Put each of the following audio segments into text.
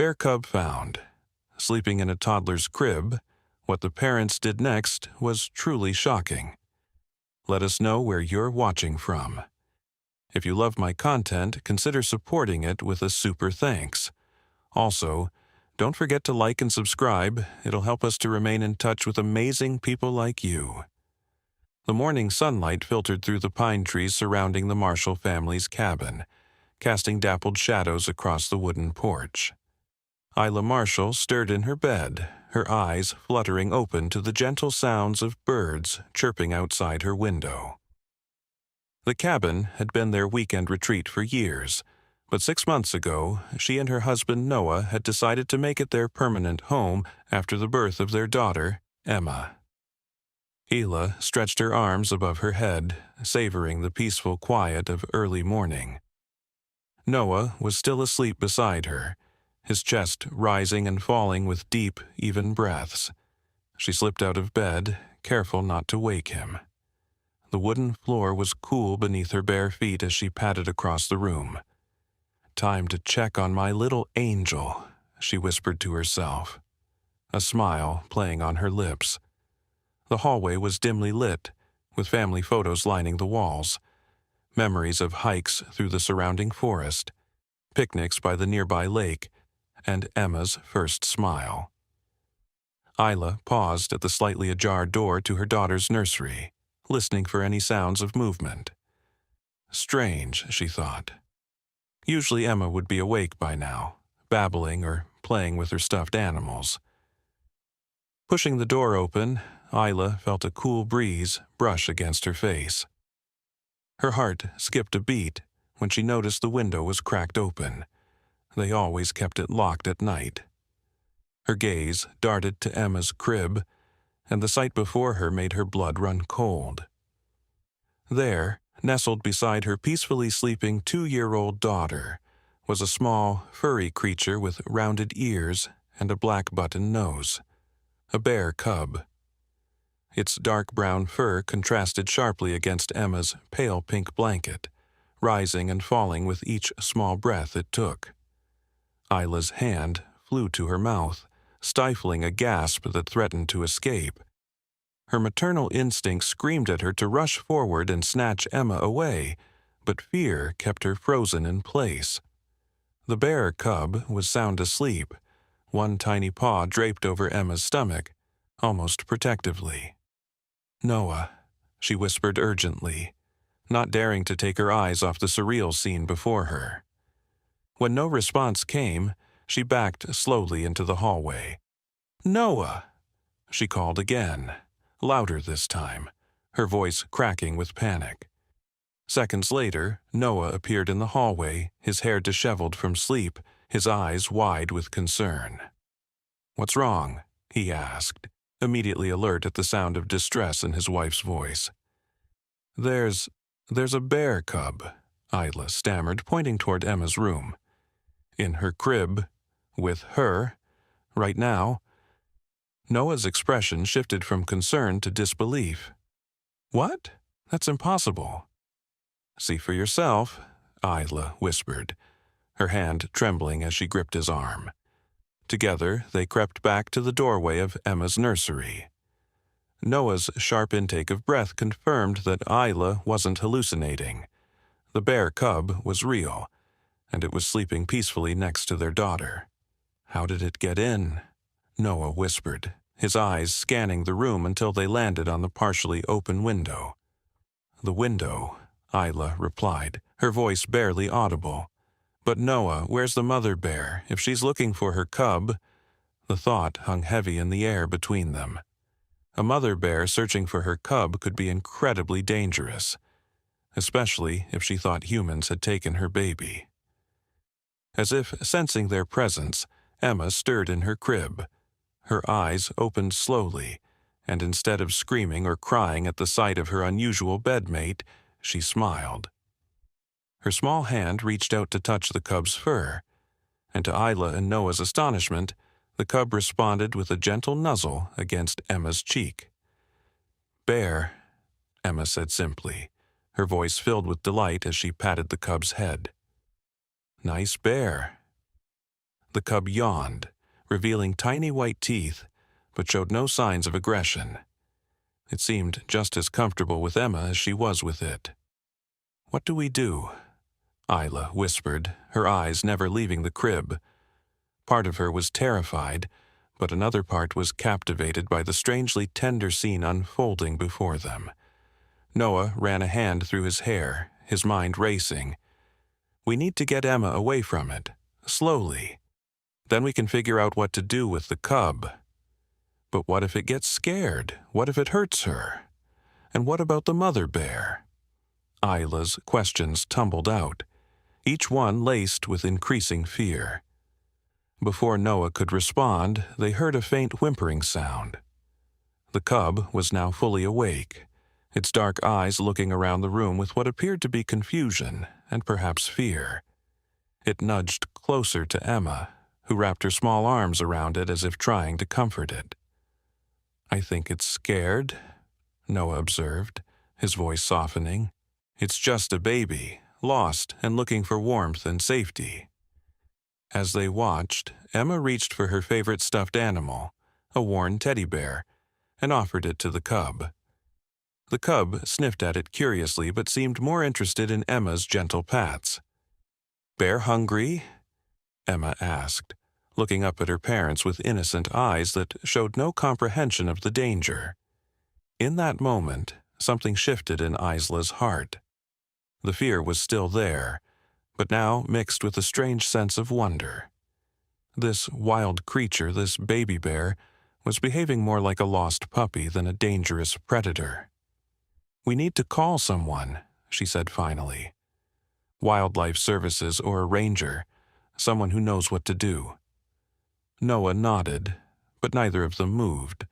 Bear cub found. Sleeping in a toddler's crib, what the parents did next was truly shocking. Let us know where you're watching from. If you love my content, consider supporting it with a super thanks. Also, don't forget to like and subscribe. It'll help us to remain in touch with amazing people like you. The morning sunlight filtered through the pine trees surrounding the Marshall family's cabin, casting dappled shadows across the wooden porch. Isla Marshall stirred in her bed, her eyes fluttering open to the gentle sounds of birds chirping outside her window. The cabin had been their weekend retreat for years, but 6 months ago, she and her husband Noah had decided to make it their permanent home after the birth of their daughter, Emma. Hila stretched her arms above her head, savoring the peaceful quiet of early morning. Noah was still asleep beside her, his chest rising and falling with deep, even breaths. She slipped out of bed, careful not to wake him. The wooden floor was cool beneath her bare feet as she padded across the room. "Time to check on my little angel," she whispered to herself, a smile playing on her lips. The hallway was dimly lit, with family photos lining the walls, memories of hikes through the surrounding forest, picnics by the nearby lake, and Emma's first smile. Isla paused at the slightly ajar door to her daughter's nursery, listening for any sounds of movement. Strange, she thought. Usually Emma would be awake by now, babbling or playing with her stuffed animals. Pushing the door open, Isla felt a cool breeze brush against her face. Her heart skipped a beat when she noticed the window was cracked open. They always kept it locked at night. Her gaze darted to Emma's crib, and the sight before her made her blood run cold. There, nestled beside her peacefully sleeping 2-year-old daughter, was a small, furry creature with rounded ears and a black button nose. A bear cub. Its dark brown fur contrasted sharply against Emma's pale pink blanket, rising and falling with each small breath it took. Isla's hand flew to her mouth, stifling a gasp that threatened to escape. Her maternal instinct screamed at her to rush forward and snatch Emma away, but fear kept her frozen in place. The bear cub was sound asleep, one tiny paw draped over Emma's stomach, almost protectively. "Noah," she whispered urgently, not daring to take her eyes off the surreal scene before her. When no response came, she backed slowly into the hallway. "Noah!" she called again, louder this time, her voice cracking with panic. Seconds later, Noah appeared in the hallway, his hair disheveled from sleep, his eyes wide with concern. "What's wrong?" he asked, immediately alert at the sound of distress in his wife's voice. There's a bear cub," Isla stammered, pointing toward Emma's room. "In her crib, with her, right now." Noah's expression shifted from concern to disbelief. "What? That's impossible." "See for yourself," Isla whispered, her hand trembling as she gripped his arm. Together, they crept back to the doorway of Emma's nursery. Noah's sharp intake of breath confirmed that Isla wasn't hallucinating. The bear cub was real, and it was sleeping peacefully next to their daughter. "How did it get in?" Noah whispered, his eyes scanning the room until they landed on the partially open window. "The window," Isla replied, her voice barely audible. "But Noah, where's the mother bear? If she's looking for her cub..." The thought hung heavy in the air between them. A mother bear searching for her cub could be incredibly dangerous, especially if she thought humans had taken her baby. As if sensing their presence, Emma stirred in her crib. Her eyes opened slowly, and instead of screaming or crying at the sight of her unusual bedmate, she smiled. Her small hand reached out to touch the cub's fur, and to Isla and Noah's astonishment, the cub responded with a gentle nuzzle against Emma's cheek. "Bear," Emma said simply, her voice filled with delight as she patted the cub's head. "Nice bear." The cub yawned, revealing tiny white teeth, but showed no signs of aggression. It seemed just as comfortable with Emma as she was with it. "What do we do?" Isla whispered, her eyes never leaving the crib. Part of her was terrified, but another part was captivated by the strangely tender scene unfolding before them. Noah ran a hand through his hair, his mind racing. "We need to get Emma away from it, slowly. Then we can figure out what to do with the cub. But what if it gets scared? What if it hurts her? And what about the mother bear?" Isla's questions tumbled out, each one laced with increasing fear. Before Noah could respond, they heard a faint whimpering sound. The cub was now fully awake, its dark eyes looking around the room with what appeared to be confusion and perhaps fear. It nudged closer to Emma, who wrapped her small arms around it as if trying to comfort it. "I think it's scared," Noah observed, his voice softening. "It's just a baby, lost and looking for warmth and safety." As they watched, Emma reached for her favorite stuffed animal, a worn teddy bear, and offered it to the cub. The cub sniffed at it curiously but seemed more interested in Emma's gentle pats. "Bear hungry?" Emma asked, looking up at her parents with innocent eyes that showed no comprehension of the danger. In that moment, something shifted in Isla's heart. The fear was still there, but now mixed with a strange sense of wonder. This wild creature, this baby bear, was behaving more like a lost puppy than a dangerous predator. "We need to call someone," she said finally. "Wildlife Services or a ranger, someone who knows what to do." Noah nodded, but neither of them moved,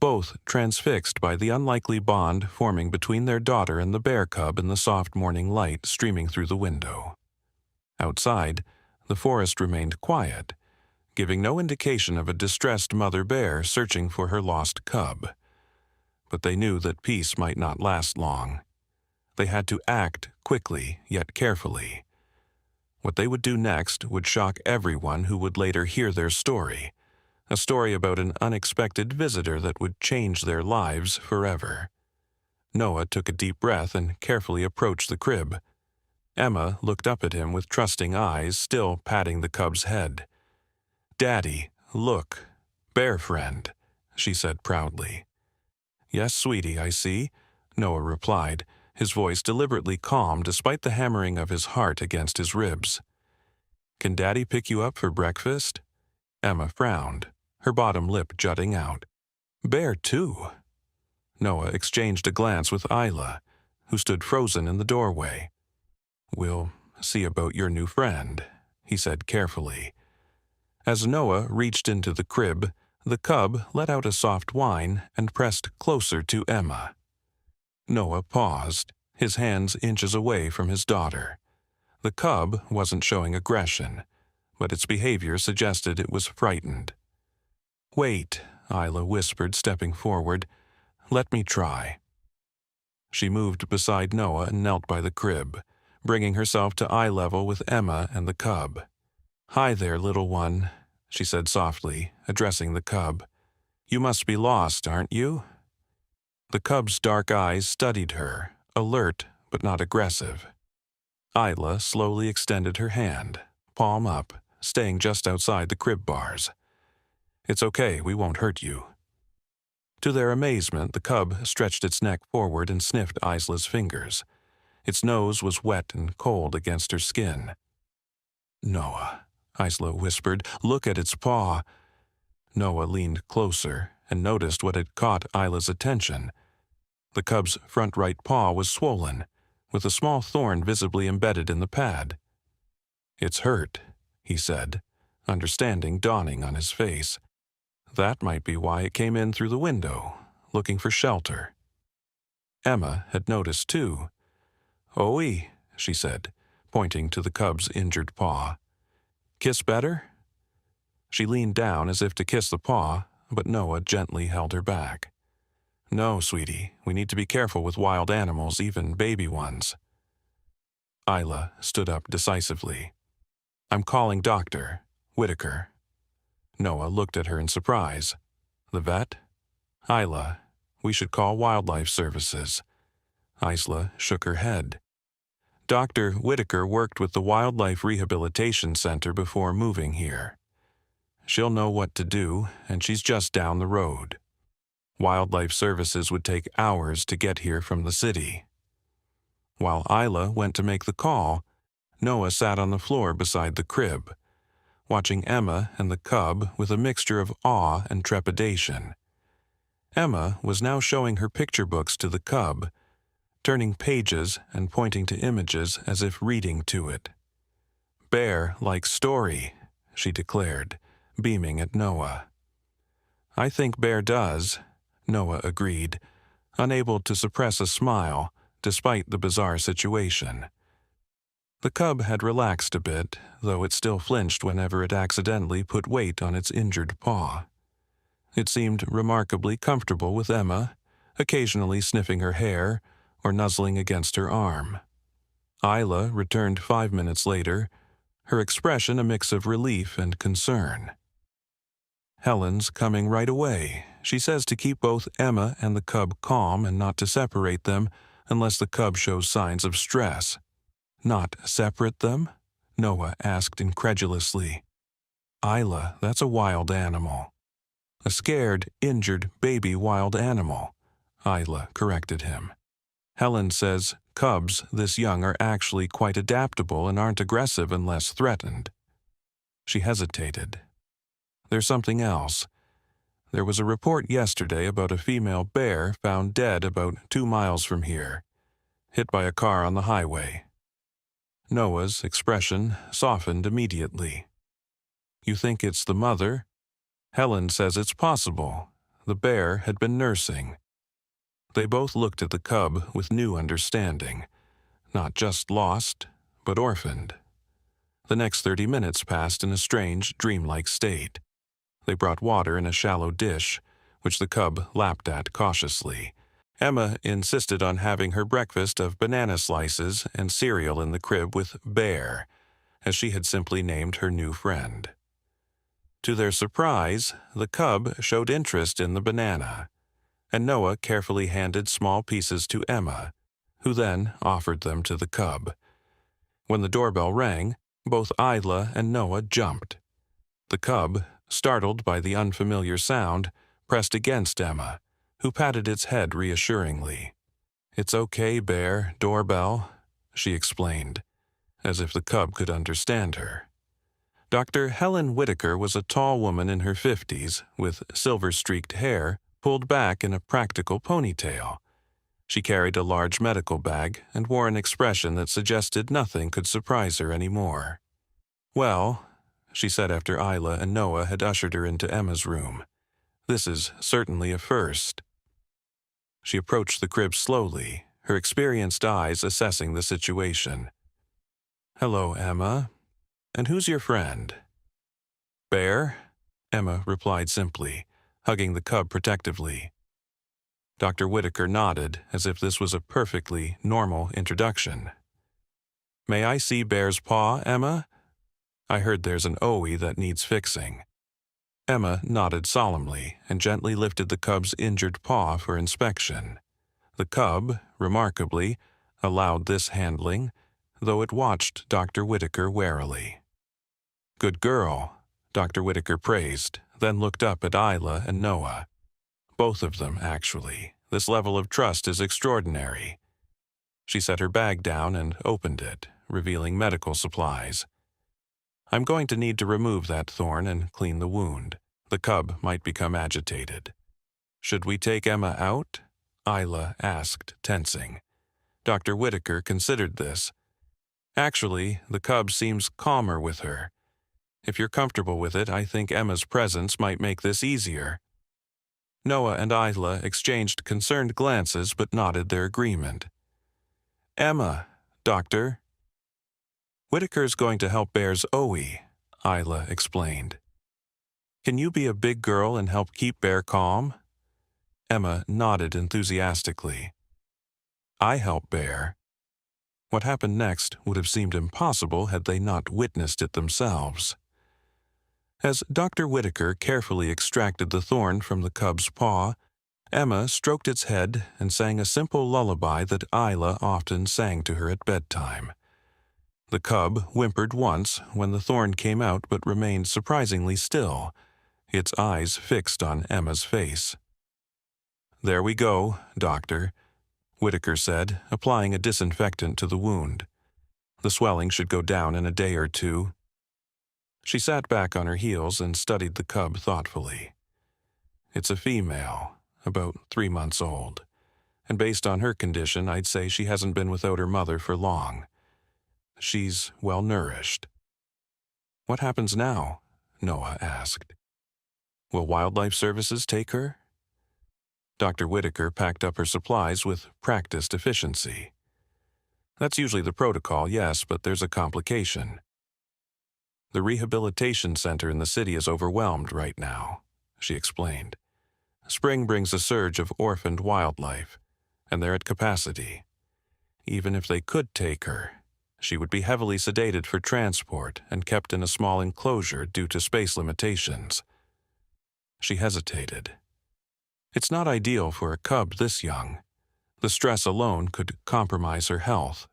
both transfixed by the unlikely bond forming between their daughter and the bear cub in the soft morning light streaming through the window. Outside, the forest remained quiet, giving no indication of a distressed mother bear searching for her lost cub. But they knew that peace might not last long. They had to act quickly, yet carefully. What they would do next would shock everyone who would later hear their story, a story about an unexpected visitor that would change their lives forever. Noah took a deep breath and carefully approached the crib. Emma looked up at him with trusting eyes, still patting the cub's head. "Daddy, look, bear friend," she said proudly. "Yes, sweetie, I see," Noah replied, his voice deliberately calm despite the hammering of his heart against his ribs. "Can Daddy pick you up for breakfast?" Emma frowned, her bottom lip jutting out. "Bear, too." Noah exchanged a glance with Isla, who stood frozen in the doorway. "We'll see about your new friend," he said carefully. As Noah reached into the crib, the cub let out a soft whine and pressed closer to Emma. Noah paused, his hands inches away from his daughter. The cub wasn't showing aggression, but its behavior suggested it was frightened. "Wait," Isla whispered, stepping forward. "Let me try." She moved beside Noah and knelt by the crib, bringing herself to eye level with Emma and the cub. "Hi there, little one," she said softly, addressing the cub. "You must be lost, aren't you?" The cub's dark eyes studied her, alert but not aggressive. Isla slowly extended her hand, palm up, staying just outside the crib bars. "It's okay, we won't hurt you." To their amazement, the cub stretched its neck forward and sniffed Isla's fingers. Its nose was wet and cold against her skin. "Noah," Isla whispered, "look at its paw." Noah leaned closer and noticed what had caught Isla's attention. The cub's front right paw was swollen, with a small thorn visibly embedded in the pad. "It's hurt," he said, understanding dawning on his face. That might be why it came in through the window, looking for shelter. Emma had noticed too. "Oi," she said, pointing to the cub's injured paw. "Kiss better?" She leaned down as if to kiss the paw, but Noah gently held her back. "No, sweetie, we need to be careful with wild animals, even baby ones." Isla stood up decisively. "I'm calling doctor. Whitaker. Noah looked at her in surprise. The vet? Isla, we should call Wildlife Services. Isla shook her head. Dr. Whitaker worked with the Wildlife Rehabilitation Center before moving here. She'll know what to do, and she's just down the road. Wildlife Services would take hours to get here from the city. While Isla went to make the call, Noah sat on the floor beside the crib, watching Emma and the cub with a mixture of awe and trepidation. Emma was now showing her picture books to the cub, turning pages and pointing to images as if reading to it. "Bear likes story," she declared, beaming at Noah. "I think Bear does," Noah agreed, unable to suppress a smile despite the bizarre situation. The cub had relaxed a bit, though it still flinched whenever it accidentally put weight on its injured paw. It seemed remarkably comfortable with Emma, occasionally sniffing her hair or nuzzling against her arm. Isla returned 5 minutes later, her expression a mix of relief and concern. "Helen's coming right away. She says to keep both Emma and the cub calm and not to separate them unless the cub shows signs of stress." "Not separate them?" Noah asked incredulously. "Isla, that's a wild animal." "A scared, injured baby wild animal," Isla corrected him. "Helen says cubs this young are actually quite adaptable and aren't aggressive unless threatened." She hesitated. "There's something else. There was a report yesterday about a female bear found dead about 2 miles from here, hit by a car on the highway." Noah's expression softened immediately. "You think it's the mother?" "Helen says it's possible. The bear had been nursing." They both looked at the cub with new understanding, not just lost, but orphaned. The next 30 minutes passed in a strange, dreamlike state. They brought water in a shallow dish, which the cub lapped at cautiously. Emma insisted on having her breakfast of banana slices and cereal in the crib with Bear, as she had simply named her new friend. To their surprise, the cub showed interest in the banana, and Noah carefully handed small pieces to Emma, who then offered them to the cub. When the doorbell rang, both Isla and Noah jumped. The cub, startled by the unfamiliar sound, pressed against Emma, who patted its head reassuringly. "It's okay, Bear, doorbell," she explained, as if the cub could understand her. Dr. Helen Whitaker was a tall woman in her 50s, with silver-streaked hair pulled back in a practical ponytail. She carried a large medical bag and wore an expression that suggested nothing could surprise her anymore. "Well," she said after Isla and Noah had ushered her into Emma's room, "this is certainly a first." She approached the crib slowly, her experienced eyes assessing the situation. "Hello, Emma. And who's your friend?" "Bear," Emma replied simply, hugging the cub protectively. Dr. Whitaker nodded as if this was a perfectly normal introduction. "May I see Bear's paw, Emma? I heard there's an OE that needs fixing." Emma nodded solemnly and gently lifted the cub's injured paw for inspection. The cub, remarkably, allowed this handling, though it watched Dr. Whitaker warily. "Good girl," Dr. Whitaker praised, then looked up at Isla and Noah. "Both of them, actually. This level of trust is extraordinary." She set her bag down and opened it, revealing medical supplies. "I'm going to need to remove that thorn and clean the wound. The cub might become agitated." "Should we take Emma out?" Isla asked, tensing. Dr. Whitaker considered this. "Actually, the cub seems calmer with her. If you're comfortable with it, I think Emma's presence might make this easier." Noah and Isla exchanged concerned glances but nodded their agreement. "Emma, doctor." "Whitaker's going to help Bear's OE," Isla explained. "Can you be a big girl and help keep Bear calm?" Emma nodded enthusiastically. "I help Bear." What happened next would have seemed impossible had they not witnessed it themselves. As Dr. Whitaker carefully extracted the thorn from the cub's paw, Emma stroked its head and sang a simple lullaby that Isla often sang to her at bedtime. The cub whimpered once when the thorn came out but remained surprisingly still, its eyes fixed on Emma's face. "There we go, Doctor," Whitaker said, applying a disinfectant to the wound. "The swelling should go down in a day or two." She sat back on her heels and studied the cub thoughtfully. "It's a female, about 3 months old, and based on her condition, I'd say she hasn't been without her mother for long. She's well nourished." "What happens now?" Noah asked. "Will Wildlife Services take her?" Dr. Whitaker packed up her supplies with practiced efficiency. "That's usually the protocol, yes, but there's a complication. The rehabilitation center in the city is overwhelmed right now," she explained. "Spring brings a surge of orphaned wildlife, and they're at capacity. Even if they could take her, she would be heavily sedated for transport and kept in a small enclosure due to space limitations." She hesitated. "It's not ideal for a cub this young. The stress alone could compromise her health."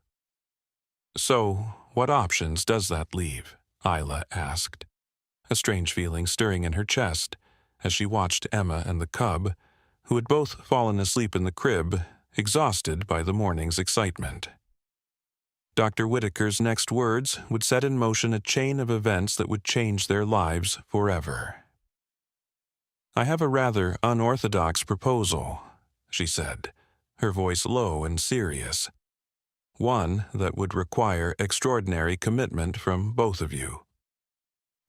"So, what options does that leave?" Isla asked, a strange feeling stirring in her chest as she watched Emma and the cub, who had both fallen asleep in the crib, exhausted by the morning's excitement. Dr. Whitaker's next words would set in motion a chain of events that would change their lives forever. "I have a rather unorthodox proposal," she said, her voice low and serious. "One that would require extraordinary commitment from both of you."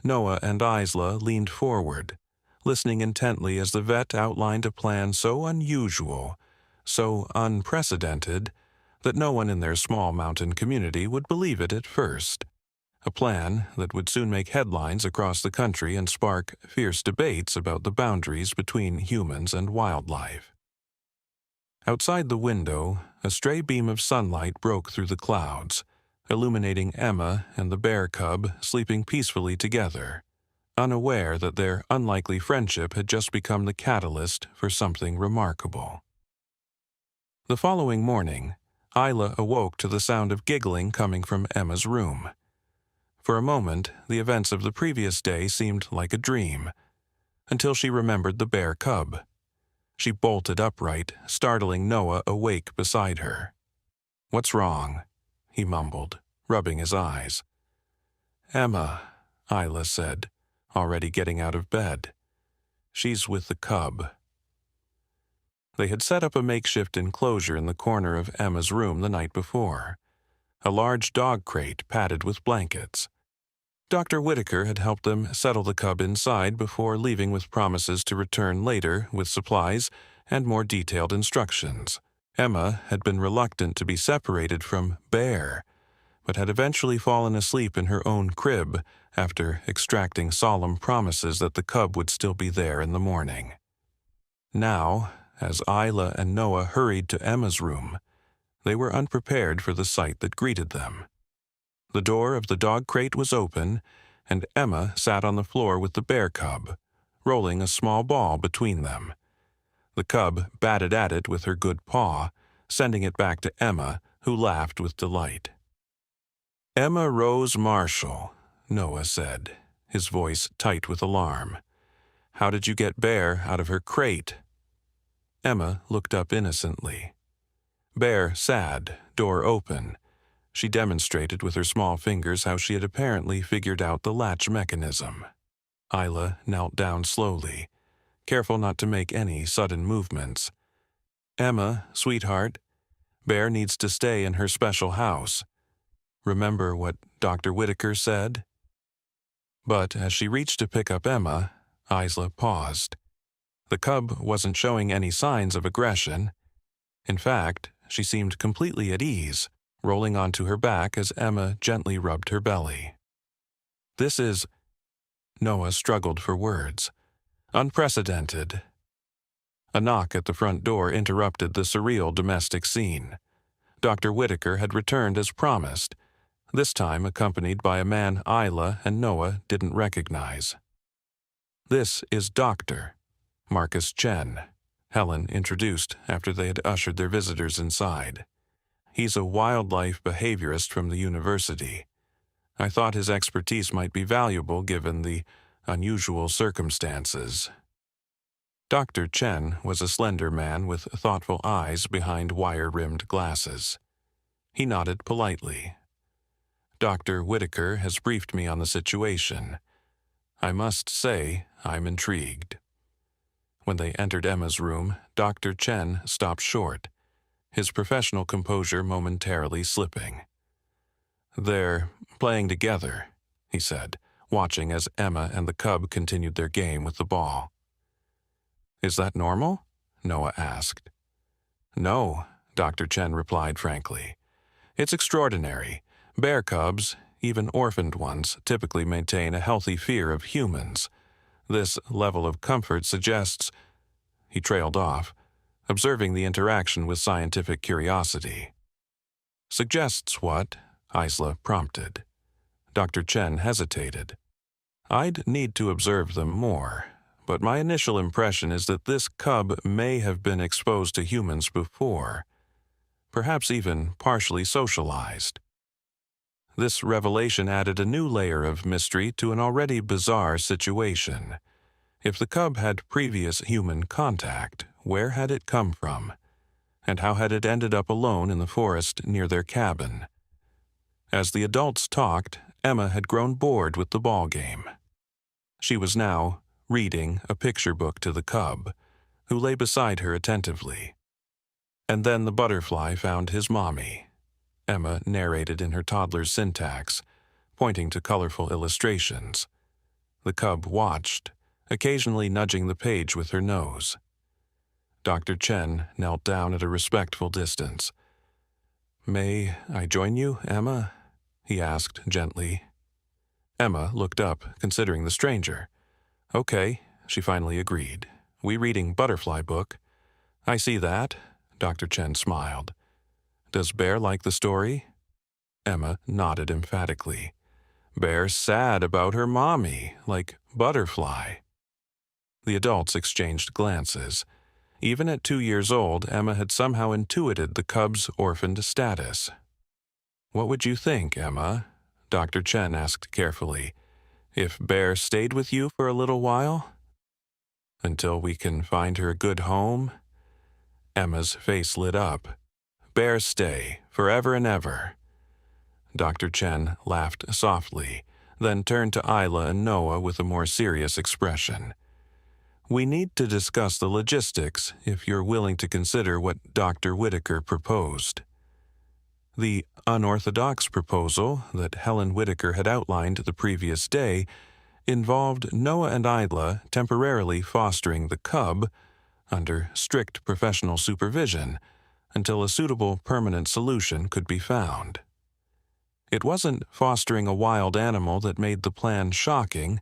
Noah and Isla leaned forward, listening intently as the vet outlined a plan so unusual, so unprecedented, that no one in their small mountain community would believe it at first. A plan that would soon make headlines across the country and spark fierce debates about the boundaries between humans and wildlife. Outside the window, a stray beam of sunlight broke through the clouds, illuminating Emma and the bear cub sleeping peacefully together, unaware that their unlikely friendship had just become the catalyst for something remarkable. The following morning, Isla awoke to the sound of giggling coming from Emma's room. For a moment, the events of the previous day seemed like a dream, until she remembered the bear cub. She bolted upright, startling Noah awake beside her. "What's wrong?" he mumbled, rubbing his eyes. "Emma," Isla said, already getting out of bed. "She's with the cub." They had set up a makeshift enclosure in the corner of Emma's room the night before, a large dog crate padded with blankets. Dr. Whitaker had helped them settle the cub inside before leaving with promises to return later with supplies and more detailed instructions. Emma had been reluctant to be separated from Bear, but had eventually fallen asleep in her own crib after extracting solemn promises that the cub would still be there in the morning. Now, as Isla and Noah hurried to Emma's room, they were unprepared for the sight that greeted them. The door of the dog crate was open, and Emma sat on the floor with the bear cub, rolling a small ball between them. The cub batted at it with her good paw, sending it back to Emma, who laughed with delight. "Emma Rose Marshall," Noah said, his voice tight with alarm. "How did you get Bear out of her crate?" Emma looked up innocently. Bear sat, door open. She demonstrated with her small fingers how she had apparently figured out the latch mechanism. Isla knelt down slowly, careful not to make any sudden movements. "Emma, sweetheart, Bear needs to stay in her special house. Remember what Dr. Whitaker said?" But as she reached to pick up Emma, Isla paused. The cub wasn't showing any signs of aggression. In fact, she seemed completely at ease, rolling onto her back as Emma gently rubbed her belly. "This is—" Noah struggled for words. "Unprecedented." A knock at the front door interrupted the surreal domestic scene. Dr. Whitaker had returned as promised, this time accompanied by a man Isla and Noah didn't recognize. "This is Dr. Marcus Chen," Helen introduced after they had ushered their visitors inside. "He's a wildlife behaviorist from the university. I thought his expertise might be valuable given the unusual circumstances." Dr. Chen was a slender man with thoughtful eyes behind wire-rimmed glasses. He nodded politely. "Dr. Whitaker has briefed me on the situation. I must say I'm intrigued." When they entered Emma's room, Dr. Chen stopped short, his professional composure momentarily slipping. "They're playing together," he said, watching as Emma and the cub continued their game with the ball. "Is that normal?" Noah asked. "No," Dr. Chen replied frankly. "It's extraordinary. Bear cubs, even orphaned ones, typically maintain a healthy fear of humans. This level of comfort suggests—" He trailed off, observing the interaction with scientific curiosity. "Suggests what?" Isla prompted. Dr. Chen hesitated. "I'd need to observe them more, but my initial impression is that this cub may have been exposed to humans before, perhaps even partially socialized." This revelation added a new layer of mystery to an already bizarre situation. If the cub had previous human contact, where had it come from? And how had it ended up alone in the forest near their cabin? As the adults talked, Emma had grown bored with the ball game. She was now reading a picture book to the cub, who lay beside her attentively. "And then the butterfly found his mommy," Emma narrated in her toddler's syntax, pointing to colorful illustrations. The cub watched, occasionally nudging the page with her nose. Dr. Chen knelt down at a respectful distance. "May I join you, Emma?" he asked gently. Emma looked up, considering the stranger. "Okay," she finally agreed. "We reading butterfly book." "I see that," Dr. Chen smiled. "Does Bear like the story?" Emma nodded emphatically. "Bear's sad about her mommy, like Butterfly." The adults exchanged glances. Even at 2 years old, Emma had somehow intuited the cub's orphaned status. "What would you think, Emma?" Dr. Chen asked carefully. "If Bear stayed with you for a little while? Until we can find her a good home?" Emma's face lit up. "Bear stay, forever and ever." Dr. Chen laughed softly, then turned to Isla and Noah with a more serious expression. "We need to discuss the logistics if you're willing to consider what Dr. Whitaker proposed." The unorthodox proposal that Helen Whitaker had outlined the previous day involved Noah and Isla temporarily fostering the cub under strict professional supervision until a suitable permanent solution could be found. It wasn't fostering a wild animal that made the plan shocking.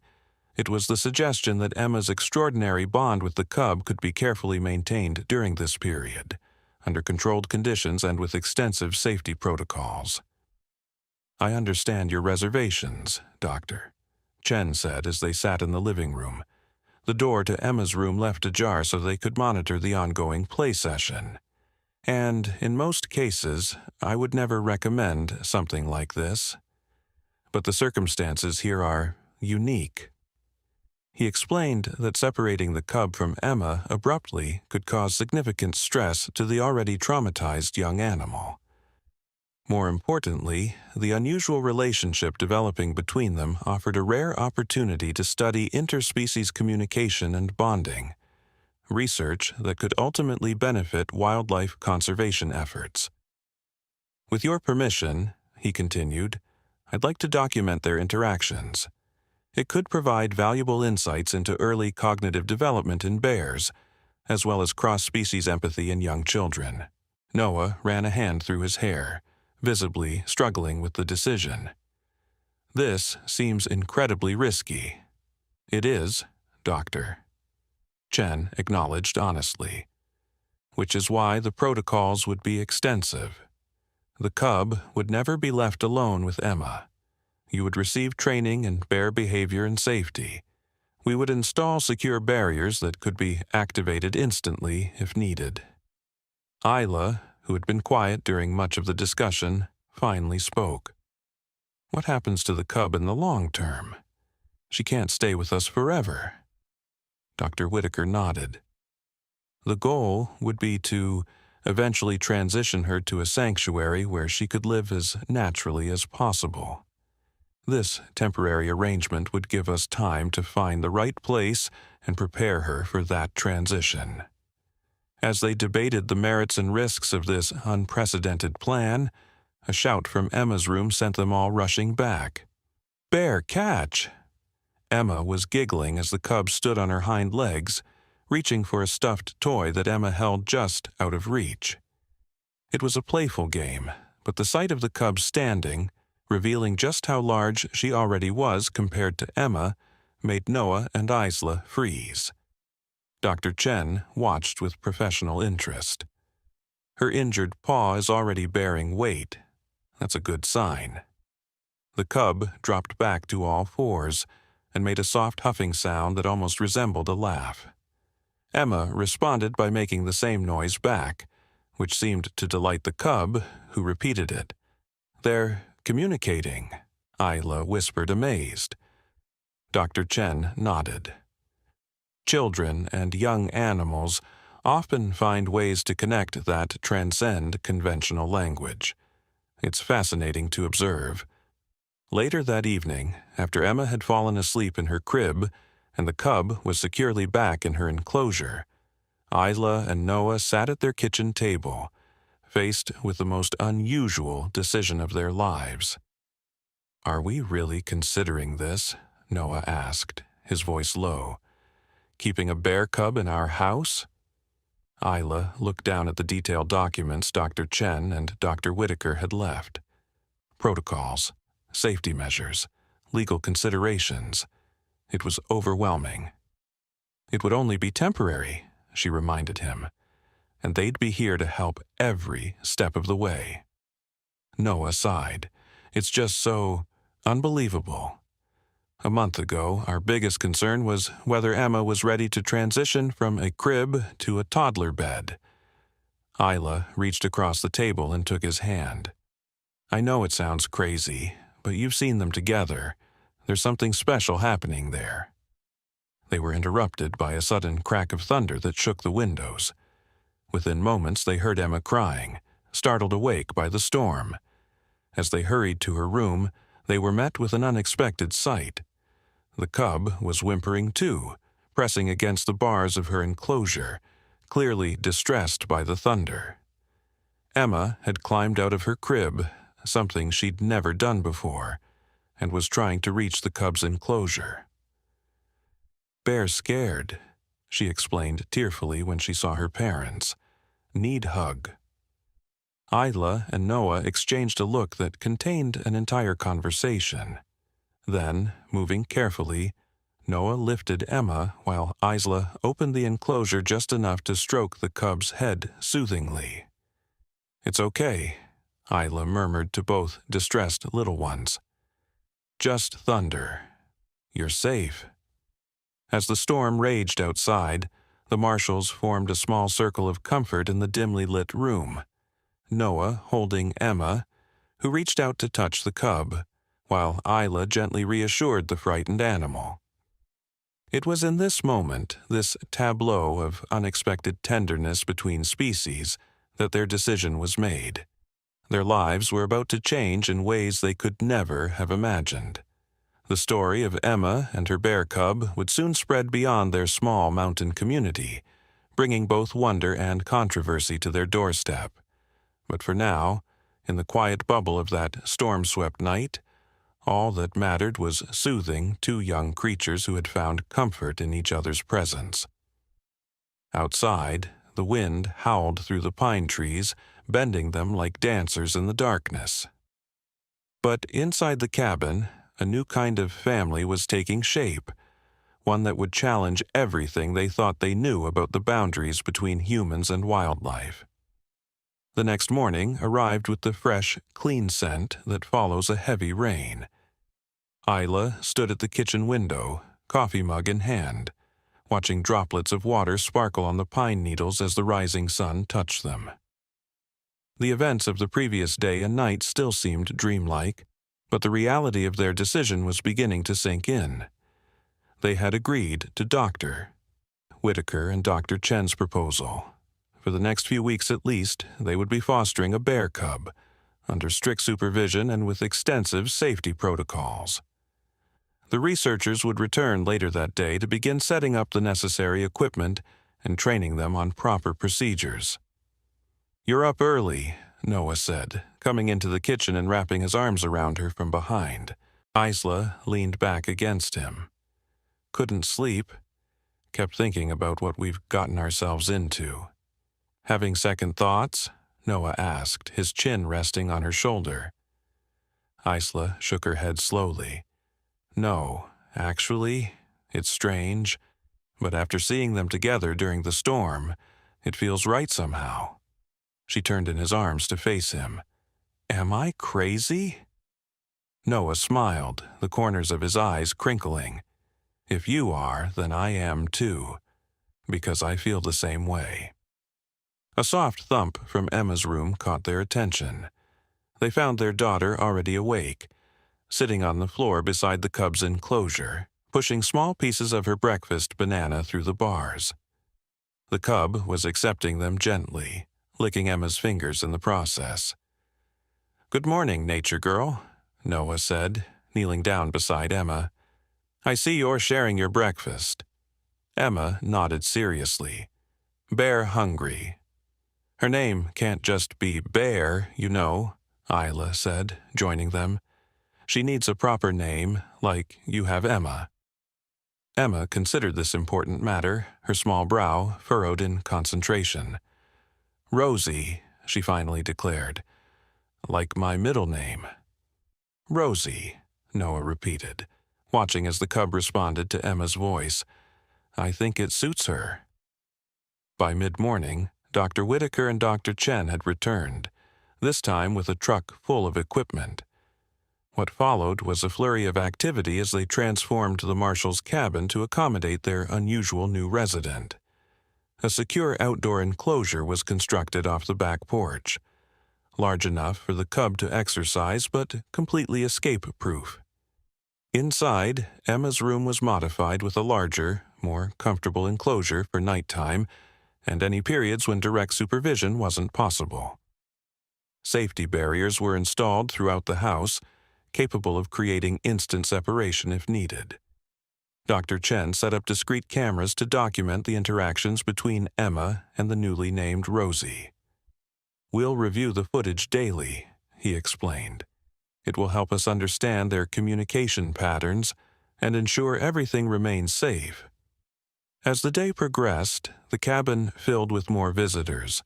It was the suggestion that Emma's extraordinary bond with the cub could be carefully maintained during this period, under controlled conditions and with extensive safety protocols. "I understand your reservations, Doctor," Chen said as they sat in the living room. The door to Emma's room left ajar so they could monitor the ongoing play session. "And in most cases, I would never recommend something like this. But the circumstances here are unique." He explained that separating the cub from Emma abruptly could cause significant stress to the already traumatized young animal. More importantly, the unusual relationship developing between them offered a rare opportunity to study interspecies communication and bonding, research that could ultimately benefit wildlife conservation efforts. "With your permission," he continued, "I'd like to document their interactions. It could provide valuable insights into early cognitive development in bears, as well as cross-species empathy in young children." Noah ran a hand through his hair, visibly struggling with the decision. "This seems incredibly risky." "It is, Doctor," Chen acknowledged honestly. "Which is why the protocols would be extensive. The cub would never be left alone with Emma. You would receive training in bear behavior and safety, We would install secure barriers that could be activated instantly if needed. Isla, who had been quiet during much of the discussion, finally spoke. What happens to the cub in the long term? She can't stay with us forever. Dr. Whitaker nodded. The goal would be to eventually transition her to a sanctuary where she could live as naturally as possible. This temporary arrangement would give us time to find the right place and prepare her for that transition. As they debated the merits and risks of this unprecedented plan, a shout from Emma's room sent them all rushing back. "Bear, catch!" Emma was giggling as the cub stood on her hind legs, reaching for a stuffed toy that Emma held just out of reach. It was a playful game, but the sight of the cub standing, revealing just how large she already was compared to Emma, made Noah and Isla freeze. Dr. Chen watched with professional interest. Her injured paw is already bearing weight. That's a good sign. The cub dropped back to all fours and made a soft huffing sound that almost resembled a laugh. Emma responded by making the same noise back, which seemed to delight the cub, who repeated it. "They're communicating," Isla whispered, amazed. Dr. Chen nodded. Children and young animals often find ways to connect that transcend conventional language. It's fascinating to observe. Later that evening, after Emma had fallen asleep in her crib and the cub was securely back in her enclosure, Isla and Noah sat at their kitchen table, faced with the most unusual decision of their lives. "Are we really considering this?" Noah asked, his voice low. "Keeping a bear cub in our house?" Isla looked down at the detailed documents Dr. Chen and Dr. Whitaker had left. Protocols, safety measures, legal considerations. It was overwhelming. "It would only be temporary," she reminded him, "and they'd be here to help every step of the way." Noah sighed. "It's just so unbelievable. A month ago, our biggest concern was whether Emma was ready to transition from a crib to a toddler bed." Isla reached across the table and took his hand. "I know it sounds crazy, but you've seen them together. There's something special happening there." They were interrupted by a sudden crack of thunder that shook the windows. Within moments, they heard Emma crying, startled awake by the storm. As they hurried to her room, they were met with an unexpected sight. The cub was whimpering too, pressing against the bars of her enclosure, clearly distressed by the thunder. Emma had climbed out of her crib, something she'd never done before, and was trying to reach the cub's enclosure. "Bear's scared," she explained tearfully when she saw her parents. "Need hug." Isla and Noah exchanged a look that contained an entire conversation. Then, moving carefully, Noah lifted Emma while Isla opened the enclosure just enough to stroke the cub's head soothingly. "It's okay," Isla murmured to both distressed little ones. "Just thunder. You're safe." As the storm raged outside, the marshals formed a small circle of comfort in the dimly lit room, Noah holding Emma, who reached out to touch the cub, while Isla gently reassured the frightened animal. It was in this moment, this tableau of unexpected tenderness between species, that their decision was made. Their lives were about to change in ways they could never have imagined. The story of Emma and her bear cub would soon spread beyond their small mountain community, bringing both wonder and controversy to their doorstep. But for now, in the quiet bubble of that storm-swept night, all that mattered was soothing two young creatures who had found comfort in each other's presence. Outside, the wind howled through the pine trees, bending them like dancers in the darkness. But inside the cabin, a new kind of family was taking shape, one that would challenge everything they thought they knew about the boundaries between humans and wildlife. The next morning arrived with the fresh, clean scent that follows a heavy rain. Isla stood at the kitchen window, coffee mug in hand, watching droplets of water sparkle on the pine needles as the rising sun touched them. The events of the previous day and night still seemed dreamlike, but the reality of their decision was beginning to sink in. They had agreed to Dr. Whitaker and Dr. Chen's proposal. For the next few weeks at least, they would be fostering a bear cub, under strict supervision and with extensive safety protocols. The researchers would return later that day to begin setting up the necessary equipment and training them on proper procedures. "You're up early," Noah said, coming into the kitchen and wrapping his arms around her from behind. Isla leaned back against him. "Couldn't sleep. Kept thinking about what we've gotten ourselves into." "Having second thoughts?" Noah asked, his chin resting on her shoulder. Isla shook her head slowly. "No, actually, it's strange, but after seeing them together during the storm, it feels right somehow." She turned in his arms to face him. "Am I crazy?" Noah smiled, the corners of his eyes crinkling. "If you are, then I am too, because I feel the same way." A soft thump from Emma's room caught their attention. They found their daughter already awake, sitting on the floor beside the cub's enclosure, pushing small pieces of her breakfast banana through the bars. The cub was accepting them gently, licking Emma's fingers in the process. "Good morning, nature girl," Noah said, kneeling down beside Emma. "I see you're sharing your breakfast." Emma nodded seriously. "Bear hungry." "Her name can't just be Bear, you know," Isla said, joining them. "She needs a proper name, like you have Emma." Emma considered this important matter, her small brow furrowed in concentration. "Rosie," she finally declared. "Like my middle name." "Rosie," Noah repeated, watching as the cub responded to Emma's voice. "I think it suits her." By mid-morning, Dr. Whitaker and Dr. Chen had returned, this time with a truck full of equipment. What followed was a flurry of activity as they transformed the marshal's cabin to accommodate their unusual new resident. A secure outdoor enclosure was constructed off the back porch, large enough for the cub to exercise but completely escape-proof. Inside, Emma's room was modified with a larger, more comfortable enclosure for nighttime and any periods when direct supervision wasn't possible. Safety barriers were installed throughout the house, capable of creating instant separation if needed. Dr. Chen set up discrete cameras to document the interactions between Emma and the newly named Rosie. "We'll review the footage daily," he explained. "It will help us understand their communication patterns and ensure everything remains safe." As the day progressed, the cabin filled with more visitors,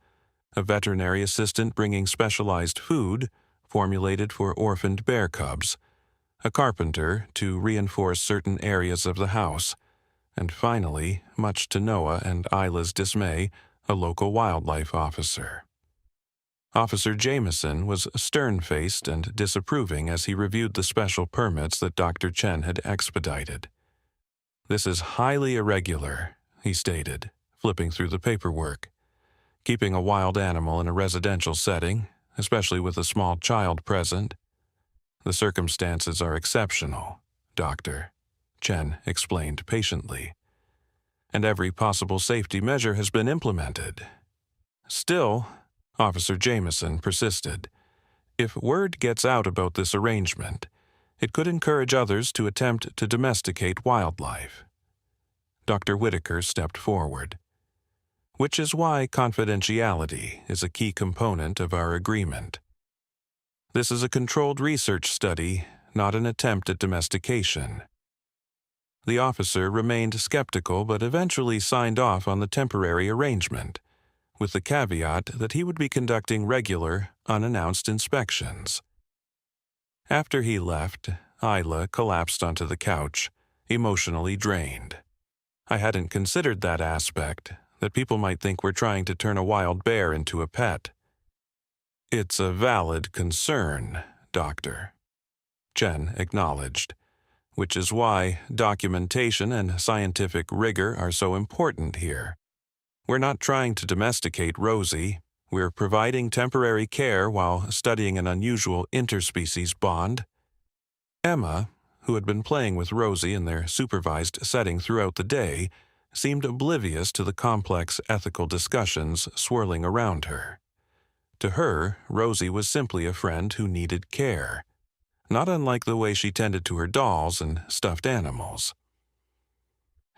a veterinary assistant bringing specialized food, formulated for orphaned bear cubs, a carpenter to reinforce certain areas of the house, and finally, much to Noah and Isla's dismay, a local wildlife officer. Officer Jameson was stern-faced and disapproving as he reviewed the special permits that Dr. Chen had expedited. "This is highly irregular," he stated, flipping through the paperwork. "Keeping a wild animal in a residential setting, especially with a small child present. The circumstances are exceptional, Doctor," Chen explained patiently. "And every possible safety measure has been implemented." "Still," Officer Jameson persisted, "if word gets out about this arrangement, it could encourage others to attempt to domesticate wildlife." Dr. Whitaker stepped forward. "Which is why confidentiality is a key component of our agreement. This is a controlled research study, not an attempt at domestication." The officer remained skeptical but eventually signed off on the temporary arrangement, with the caveat that he would be conducting regular, unannounced inspections. After he left, Isla collapsed onto the couch, emotionally drained. "I hadn't considered that aspect, that people might think we're trying to turn a wild bear into a pet." "It's a valid concern, Doctor," Chen acknowledged. which is why documentation and scientific rigor are so important here. We're not trying to domesticate Rosie. We're providing temporary care while studying an unusual interspecies bond. Emma, who had been playing with Rosie in their supervised setting throughout the day, seemed oblivious to the complex ethical discussions swirling around her. To her, Rosie was simply a friend who needed care, not unlike the way she tended to her dolls and stuffed animals.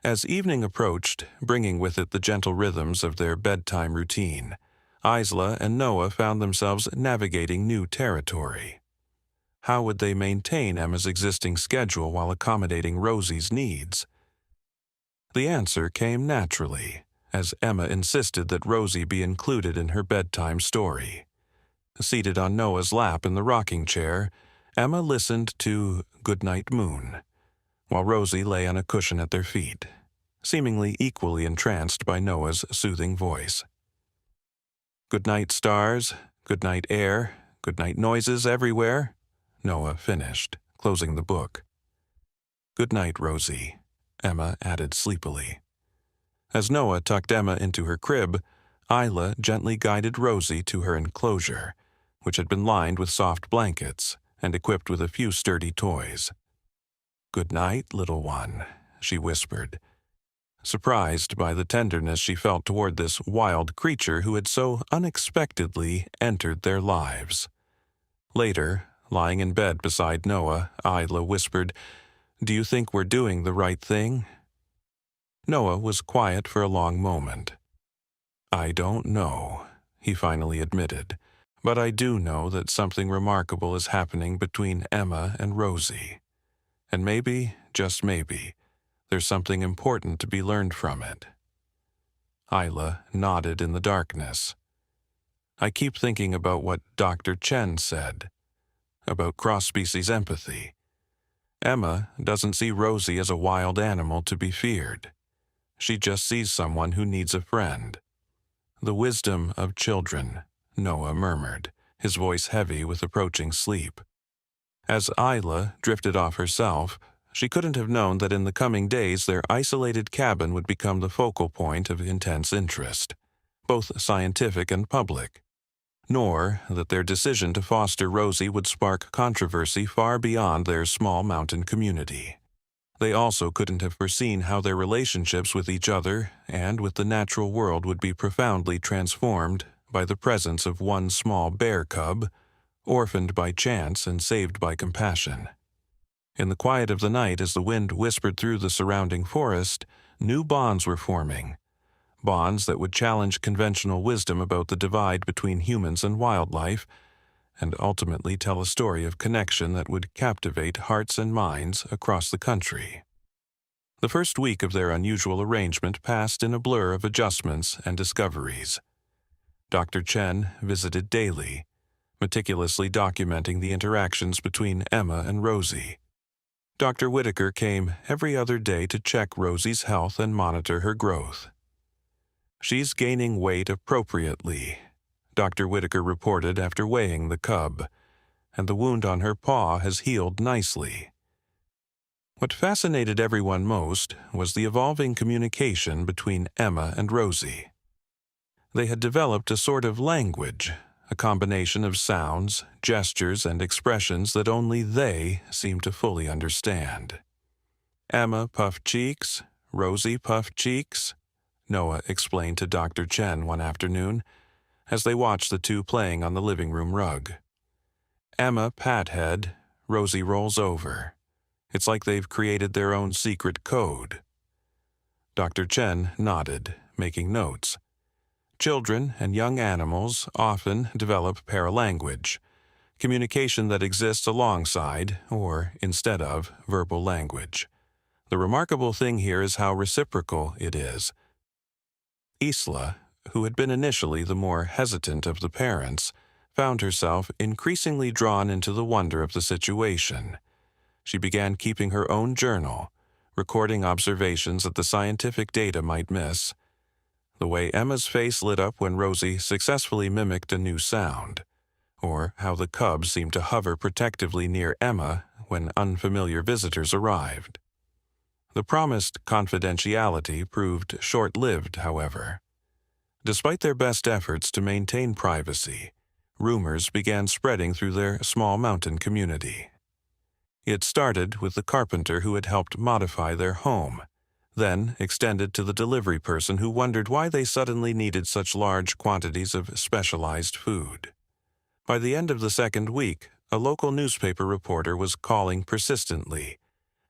As evening approached, bringing with it the gentle rhythms of their bedtime routine, Isla and Noah found themselves navigating new territory. How would they maintain Emma's existing schedule while accommodating Rosie's needs? The answer came naturally, as Emma insisted that Rosie be included in her bedtime story. Seated on Noah's lap in the rocking chair, Emma listened to "Goodnight Moon," while Rosie lay on a cushion at their feet, seemingly equally entranced by Noah's soothing voice. "Good night, stars, good night, air, good night, noises everywhere," Noah finished, closing the book. "Good night, Rosie," Emma added sleepily. As Noah tucked Emma into her crib, Isla gently guided Rosie to her enclosure, which had been lined with soft blankets and equipped with a few sturdy toys. "Good night, little one," she whispered, surprised by the tenderness she felt toward this wild creature who had so unexpectedly entered their lives. Later, lying in bed beside Noah, Isla whispered, "Do you think we're doing the right thing?" Noah was quiet for a long moment. "I don't know," he finally admitted, "but I do know that something remarkable is happening between Emma and Rosie. And maybe, just maybe, there's something important to be learned from it." Isla nodded in the darkness. "I keep thinking about what Dr. Chen said, about cross-species empathy. Emma doesn't see Rosie as a wild animal to be feared. She just sees someone who needs a friend." "The wisdom of children," Noah murmured, his voice heavy with approaching sleep. As Isla drifted off herself, she couldn't have known that in the coming days their isolated cabin would become the focal point of intense interest, both scientific and public, nor that their decision to foster Rosie would spark controversy far beyond their small mountain community. They also couldn't have foreseen how their relationships with each other and with the natural world would be profoundly transformed by the presence of one small bear cub, orphaned by chance and saved by compassion. In the quiet of the night, as the wind whispered through the surrounding forest, new bonds were forming, bonds that would challenge conventional wisdom about the divide between humans and wildlife, and ultimately tell a story of connection that would captivate hearts and minds across the country. The first week of their unusual arrangement passed in a blur of adjustments and discoveries. Dr. Chen visited daily, meticulously documenting the interactions between Emma and Rosie. Dr. Whitaker came every other day to check Rosie's health and monitor her growth. "She's gaining weight appropriately," Dr. Whitaker reported after weighing the cub, "and the wound on her paw has healed nicely." What fascinated everyone most was the evolving communication between Emma and Rosie. They had developed a sort of language, a combination of sounds, gestures, and expressions that only they seemed to fully understand. "Emma puffed cheeks, Rosie puffed cheeks," Noah explained to Dr. Chen one afternoon, as they watched the two playing on the living room rug. "Emma pat head, Rosie rolls over. It's like they've created their own secret code." Dr. Chen nodded, making notes. Children and young animals often develop paralanguage, communication that exists alongside, or instead of, verbal language. The remarkable thing here is how reciprocal it is. Isla, who had been initially the more hesitant of the parents, found herself increasingly drawn into the wonder of the situation. She began keeping her own journal, recording observations that the scientific data might miss. The way Emma's face lit up when Rosie successfully mimicked a new sound, or how the cub seemed to hover protectively near Emma when unfamiliar visitors arrived. The promised confidentiality proved short-lived, however. Despite their best efforts to maintain privacy, rumors began spreading through their small mountain community. It started with the carpenter who had helped modify their home, then extended to the delivery person who wondered why they suddenly needed such large quantities of specialized food. By the end of the second week, a local newspaper reporter was calling persistently,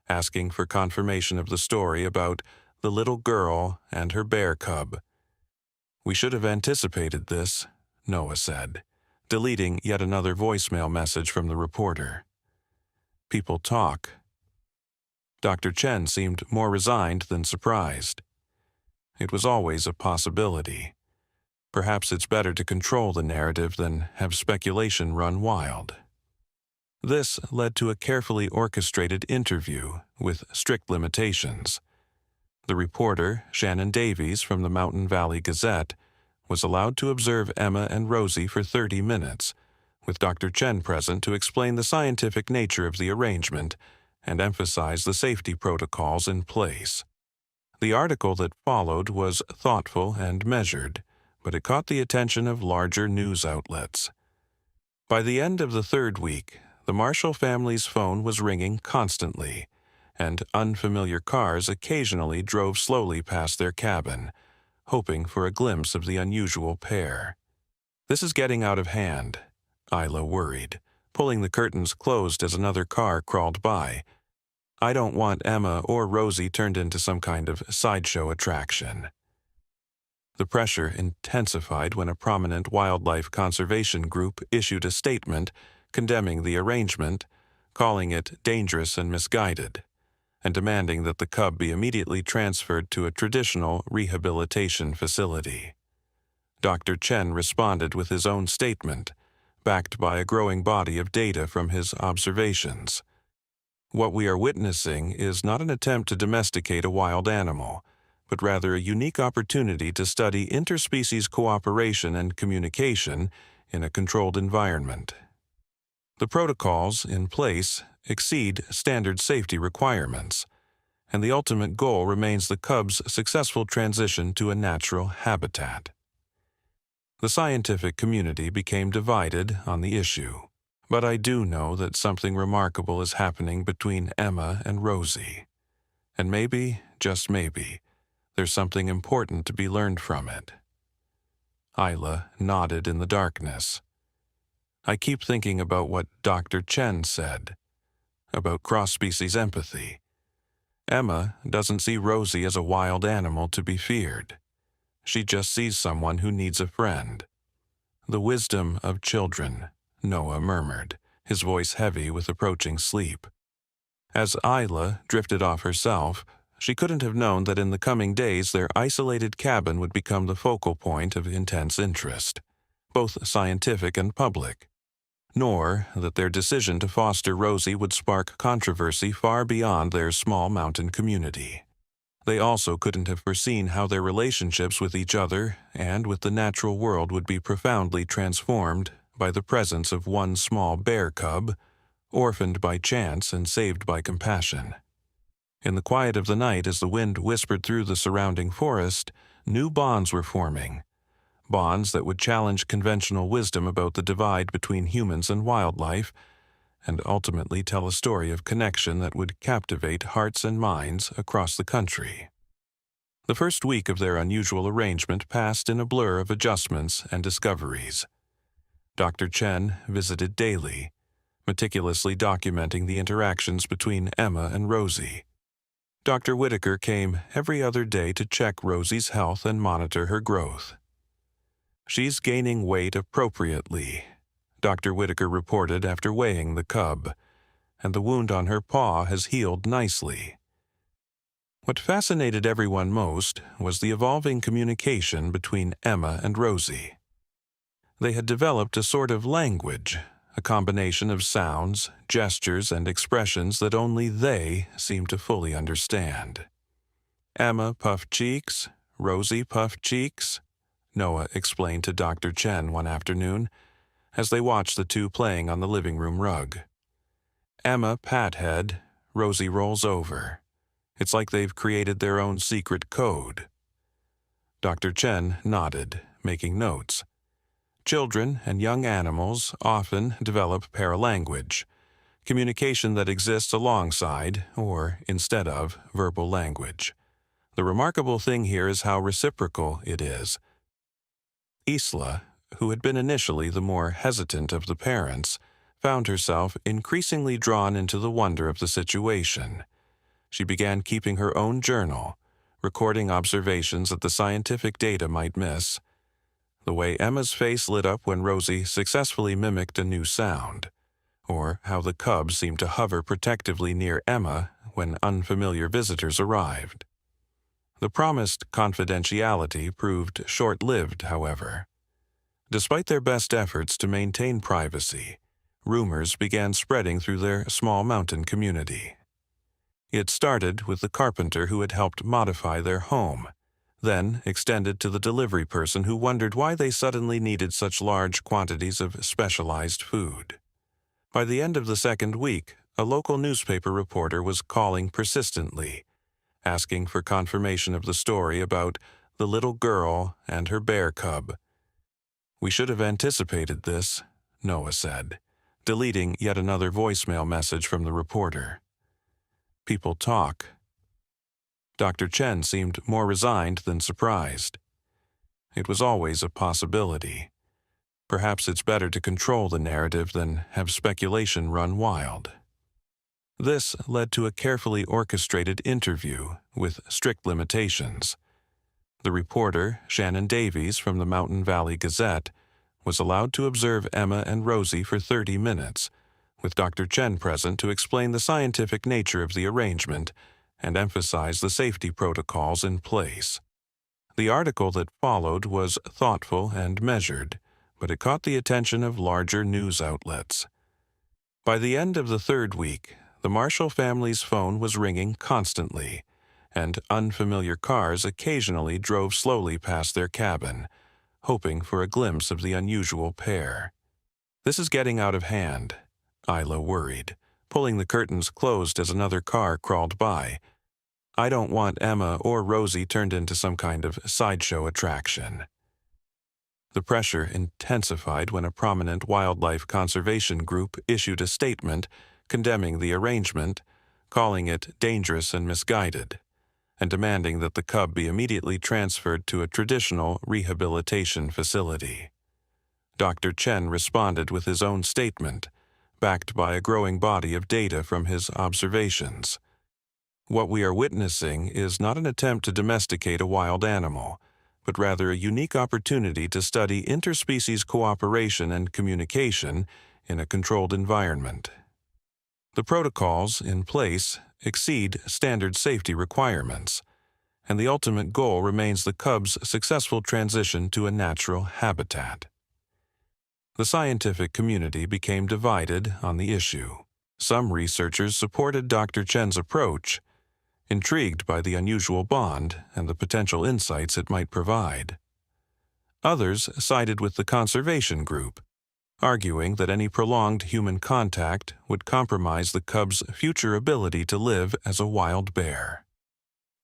asking for confirmation of the story about the little girl and her bear cub. "We should have anticipated this," Noah said, deleting yet another voicemail message from the reporter. "People talk." Dr. Chen seemed more resigned than surprised. It was always a possibility. Perhaps it's better to control the narrative than have speculation run wild. This led to a carefully orchestrated interview with strict limitations. The reporter, Shannon Davies from the Mountain Valley Gazette, was allowed to observe Emma and Rosie for 30 minutes, with Dr. Chen present to explain the scientific nature of the arrangement and emphasize the safety protocols in place. The article that followed was thoughtful and measured, but it caught the attention of larger news outlets. By the end of the third week, the Marshall family's phone was ringing constantly, and unfamiliar cars occasionally drove slowly past their cabin, hoping for a glimpse of the unusual pair. "This is getting out of hand," Isla worried, pulling the curtains closed as another car crawled by. "I don't want Emma or Rosie turned into some kind of sideshow attraction." The pressure intensified when a prominent wildlife conservation group issued a statement condemning the arrangement, calling it dangerous and misguided, and demanding that the cub be immediately transferred to a traditional rehabilitation facility. Dr. Chen responded with his own statement, backed by a growing body of data from his observations. "What we are witnessing is not an attempt to domesticate a wild animal, but rather a unique opportunity to study interspecies cooperation and communication in a controlled environment. The protocols in place exceed standard safety requirements, and the ultimate goal remains the cub's successful transition to a natural habitat." The scientific community became divided on the issue, but I do know that something remarkable is happening between Emma and Rosie. And maybe, just maybe, there's something important to be learned from it. Isla nodded in the darkness. "I keep thinking about what Dr. Chen said, about cross-species empathy. Emma doesn't see Rosie as a wild animal to be feared. She just sees someone who needs a friend." "The wisdom of children," Noah murmured, his voice heavy with approaching sleep. As Isla drifted off herself, she couldn't have known that in the coming days their isolated cabin would become the focal point of intense interest, both scientific and public, nor that their decision to foster Rosie would spark controversy far beyond their small mountain community. They also couldn't have foreseen how their relationships with each other and with the natural world would be profoundly transformed by the presence of one small bear cub, orphaned by chance and saved by compassion. In the quiet of the night, as the wind whispered through the surrounding forest, new bonds were forming, bonds that would challenge conventional wisdom about the divide between humans and wildlife, and ultimately tell a story of connection that would captivate hearts and minds across the country. The first week of their unusual arrangement passed in a blur of adjustments and discoveries. Dr. Chen visited daily, meticulously documenting the interactions between Emma and Rosie. Dr. Whitaker came every other day to check Rosie's health and monitor her growth. "She's gaining weight appropriately," Dr. Whitaker reported after weighing the cub, "and the wound on her paw has healed nicely." What fascinated everyone most was the evolving communication between Emma and Rosie. They had developed a sort of language, a combination of sounds, gestures, and expressions that only they seemed to fully understand. "Emma puffed cheeks, Rosie puffed cheeks," Noah explained to Dr. Chen one afternoon, as they watched the two playing on the living room rug. Emma Pathead, Rosie rolls over. It's like they've created their own secret code. Dr. Chen nodded, making notes. Children and young animals often develop paralanguage, communication that exists alongside, or instead of, verbal language. The remarkable thing here is how reciprocal it is. Isla, who had been initially the more hesitant of the parents, found herself increasingly drawn into the wonder of the situation. She began keeping her own journal, recording observations that the scientific data might miss. The way Emma's face lit up when Rosie successfully mimicked a new sound, or how the cub seemed to hover protectively near Emma when unfamiliar visitors arrived. The promised confidentiality proved short-lived, however. Despite their best efforts to maintain privacy, rumors began spreading through their small mountain community. It started with the carpenter who had helped modify their home, then extended to the delivery person who wondered why they suddenly needed such large quantities of specialized food. By the end of the second week, a local newspaper reporter was calling persistently, asking for confirmation of the story about the little girl and her bear cub. "We should have anticipated this," Noah said, deleting yet another voicemail message from the reporter. People talk. Dr. Chen seemed more resigned than surprised. It was always a possibility. Perhaps it's better to control the narrative than have speculation run wild. This led to a carefully orchestrated interview with strict limitations. The reporter, Shannon Davies from the Mountain Valley Gazette, was allowed to observe Emma and Rosie for 30 minutes, with Dr. Chen present to explain the scientific nature of the arrangement and emphasize the safety protocols in place. The article that followed was thoughtful and measured, but it caught the attention of larger news outlets. By the end of the third week, the Marshall family's phone was ringing constantly, and unfamiliar cars occasionally drove slowly past their cabin, hoping for a glimpse of the unusual pair. "This is getting out of hand," Isla worried, pulling the curtains closed as another car crawled by. "I don't want Emma or Rosie turned into some kind of sideshow attraction." The pressure intensified when a prominent wildlife conservation group issued a statement condemning the arrangement, calling it dangerous and misguided, and demanding that the cub be immediately transferred to a traditional rehabilitation facility. Dr. Chen responded with his own statement, backed by a growing body of data from his observations. "What we are witnessing is not an attempt to domesticate a wild animal, but rather a unique opportunity to study interspecies cooperation and communication in a controlled environment. The protocols in place exceed standard safety requirements, and the ultimate goal remains the cub's successful transition to a natural habitat." The scientific community became divided on the issue. Some researchers supported Dr. Chen's approach, intrigued by the unusual bond and the potential insights it might provide. Others sided with the conservation group, arguing that any prolonged human contact would compromise the cub's future ability to live as a wild bear.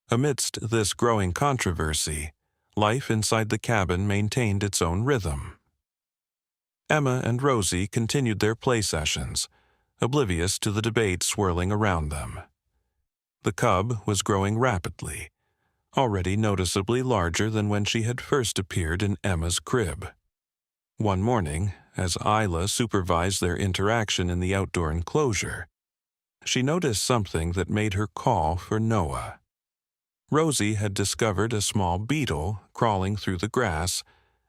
Amidst this growing controversy, life inside the cabin maintained its own rhythm. Emma and Rosie continued their play sessions, oblivious to the debate swirling around them. The cub was growing rapidly, already noticeably larger than when she had first appeared in Emma's crib. One morning, as Isla supervised their interaction in the outdoor enclosure, she noticed something that made her call for Noah. Rosie had discovered a small beetle crawling through the grass,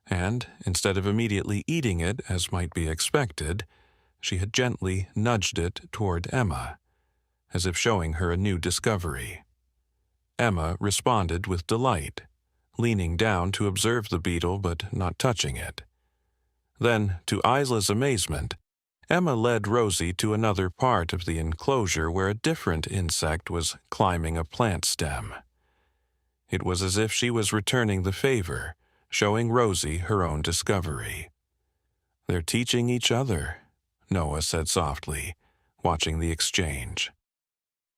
and, instead of immediately eating it as might be expected, she had gently nudged it toward Emma, as if showing her a new discovery. Emma responded with delight, leaning down to observe the beetle but not touching it. Then, to Isla's amazement, Emma led Rosie to another part of the enclosure where a different insect was climbing a plant stem. It was as if she was returning the favor, showing Rosie her own discovery. "They're teaching each other," Noah said softly, watching the exchange.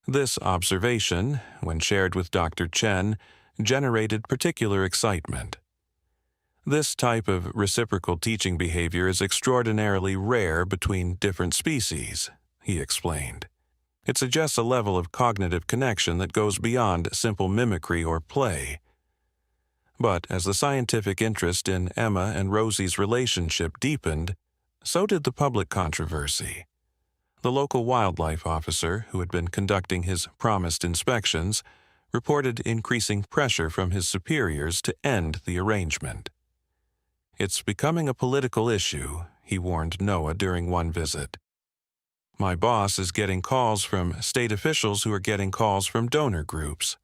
This observation, when shared with Dr. Chen, generated particular excitement. This type of reciprocal teaching behavior is extraordinarily rare between different species, he explained. It suggests a level of cognitive connection that goes beyond simple mimicry or play. But as the scientific interest in Emma and Rosie's relationship deepened, so did the public controversy. The local wildlife officer, who had been conducting his promised inspections, reported increasing pressure from his superiors to end the arrangement. "It's becoming a political issue," he warned Noah during one visit. "My boss is getting calls from state officials who are getting calls from donor groups."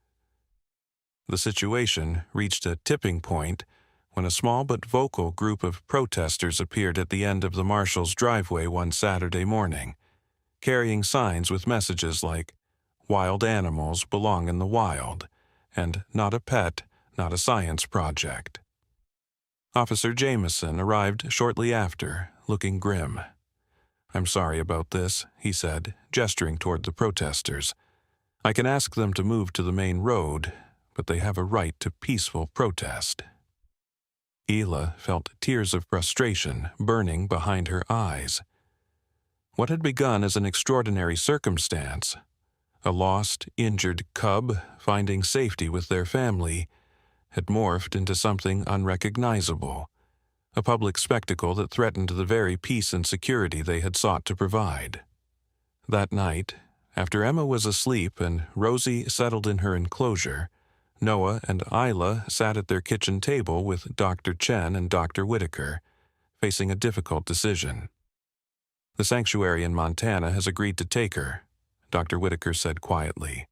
The situation reached a tipping point when a small but vocal group of protesters appeared at the end of the marshal's driveway one Saturday morning, carrying signs with messages like, "Wild animals belong in the wild," and "Not a pet, not a science project." Officer Jameson arrived shortly after, looking grim. "I'm sorry about this," he said, gesturing toward the protesters. "I can ask them to move to the main road, but they have a right to peaceful protest." Ela felt tears of frustration burning behind her eyes. What had begun as an extraordinary circumstance, a lost, injured cub finding safety with their family, had morphed into something unrecognizable, a public spectacle that threatened the very peace and security they had sought to provide. That night, after Emma was asleep and Rosie settled in her enclosure, Noah and Isla sat at their kitchen table with Dr. Chen and Dr. Whitaker, facing a difficult decision. "The sanctuary in Montana has agreed to take her," Dr. Whitaker said quietly.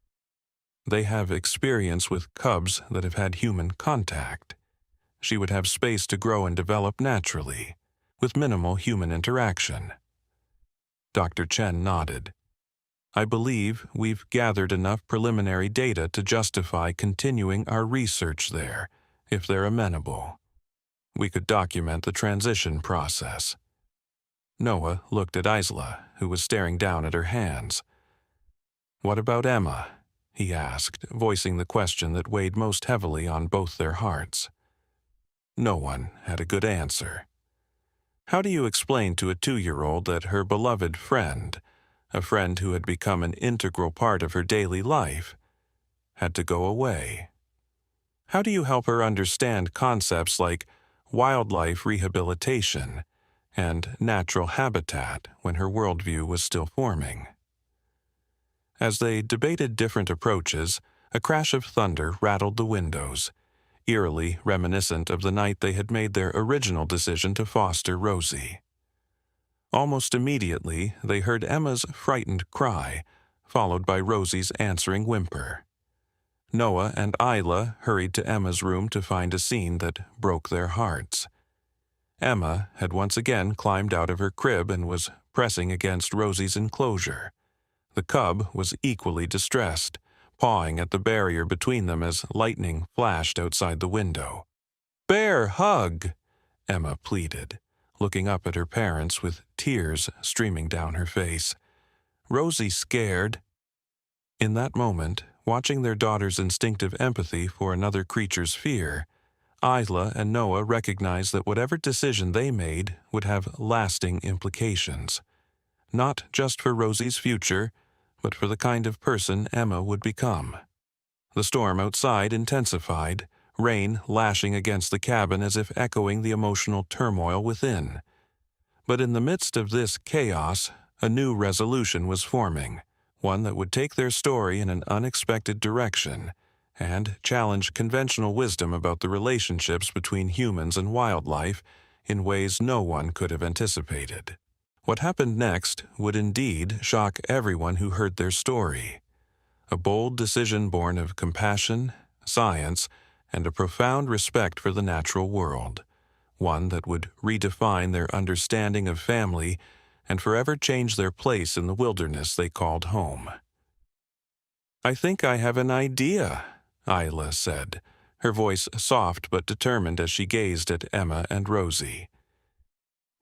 "They have experience with cubs that have had human contact. She would have space to grow and develop naturally, with minimal human interaction." Dr. Chen nodded. "I believe we've gathered enough preliminary data to justify continuing our research there, if they're amenable. We could document the transition process." Noah looked at Isla, who was staring down at her hands. "What about Emma?" he asked, voicing the question that weighed most heavily on both their hearts. No one had a good answer. How do you explain to a 2-year-old that her beloved friend, a friend who had become an integral part of her daily life, had to go away? How do you help her understand concepts like wildlife rehabilitation and natural habitat when her worldview was still forming? As they debated different approaches, a crash of thunder rattled the windows, eerily reminiscent of the night they had made their original decision to foster Rosie. Almost immediately, they heard Emma's frightened cry, followed by Rosie's answering whimper. Noah and Isla hurried to Emma's room to find a scene that broke their hearts. Emma had once again climbed out of her crib and was pressing against Rosie's enclosure. The cub was equally distressed, pawing at the barrier between them as lightning flashed outside the window. "Bear, hug!" Emma pleaded, looking up at her parents with tears streaming down her face. Rosie scared. In that moment, watching their daughter's instinctive empathy for another creature's fear, Isla and Noah recognized that whatever decision they made would have lasting implications, not just for Rosie's future, but for the kind of person Emma would become. The storm outside intensified, rain lashing against the cabin as if echoing the emotional turmoil within. But in the midst of this chaos, a new resolution was forming, one that would take their story in an unexpected direction and challenge conventional wisdom about the relationships between humans and wildlife in ways no one could have anticipated. What happened next would indeed shock everyone who heard their story. A bold decision born of compassion, science, and a profound respect for the natural world, one that would redefine their understanding of family and forever change their place in the wilderness they called home. "I think I have an idea," Isla said, her voice soft but determined as she gazed at Emma and Rosie.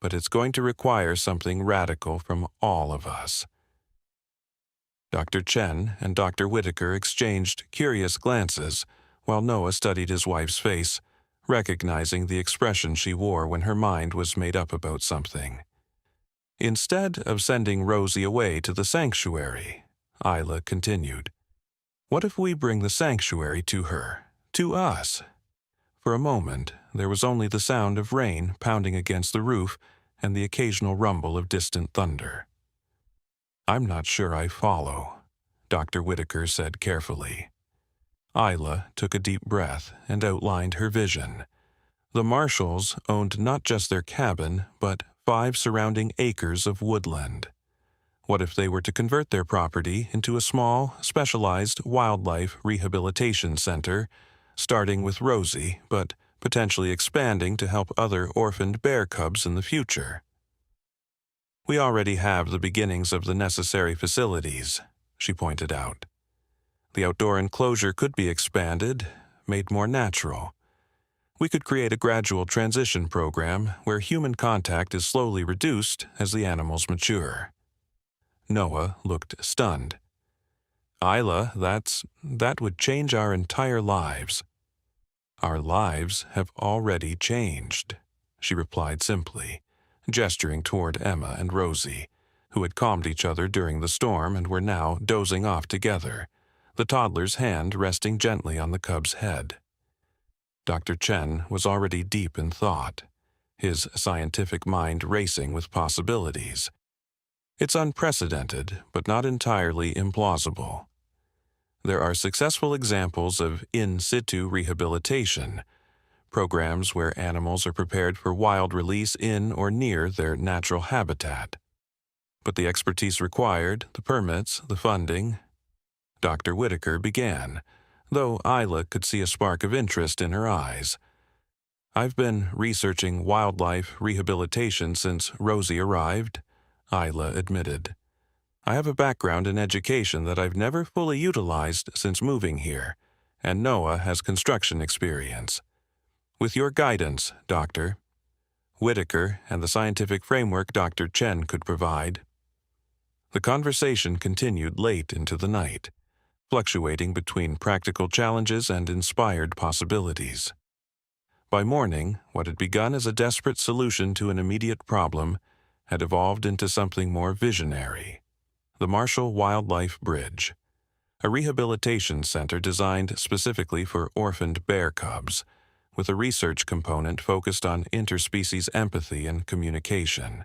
"But it's going to require something radical from all of us. Dr. Chen and Dr. Whitaker exchanged curious glances while Noah studied his wife's face, recognizing the expression she wore when her mind was made up about something. Instead of sending Rosie away to the sanctuary, Isla continued, "What if we bring the sanctuary to her, to us?" For a moment, there was only the sound of rain pounding against the roof and the occasional rumble of distant thunder. "I'm not sure I follow," Dr. Whitaker said carefully. Isla took a deep breath and outlined her vision. The Marshalls owned not just their cabin, but 5 surrounding acres of woodland. What if they were to convert their property into a small, specialized wildlife rehabilitation center, starting with Rosie, but potentially expanding to help other orphaned bear cubs in the future? "We already have the beginnings of the necessary facilities," she pointed out. "The outdoor enclosure could be expanded, made more natural. We could create a gradual transition program where human contact is slowly reduced as the animals mature." Noah looked stunned. "Isla, that would change our entire lives." "Our lives have already changed," she replied simply, gesturing toward Emma and Rosie, who had calmed each other during the storm and were now dozing off together, the toddler's hand resting gently on the cub's head. Dr. Chen was already deep in thought, his scientific mind racing with possibilities. It's unprecedented, but not entirely implausible. There are successful examples of in situ rehabilitation, programs where animals are prepared for wild release in or near their natural habitat. But the expertise required, the permits, the funding. Dr. Whitaker began, though Isla could see a spark of interest in her eyes. "I've been researching wildlife rehabilitation since Rosie arrived," Isla admitted. "I have a background in education that I've never fully utilized since moving here, and Noah has construction experience. With your guidance, Doctor Whitaker, and the scientific framework Dr. Chen could provide." The conversation continued late into the night, fluctuating between practical challenges and inspired possibilities. By morning, what had begun as a desperate solution to an immediate problem had evolved into something more visionary: the Marshall Wildlife Bridge, a rehabilitation center designed specifically for orphaned bear cubs, with a research component focused on interspecies empathy and communication.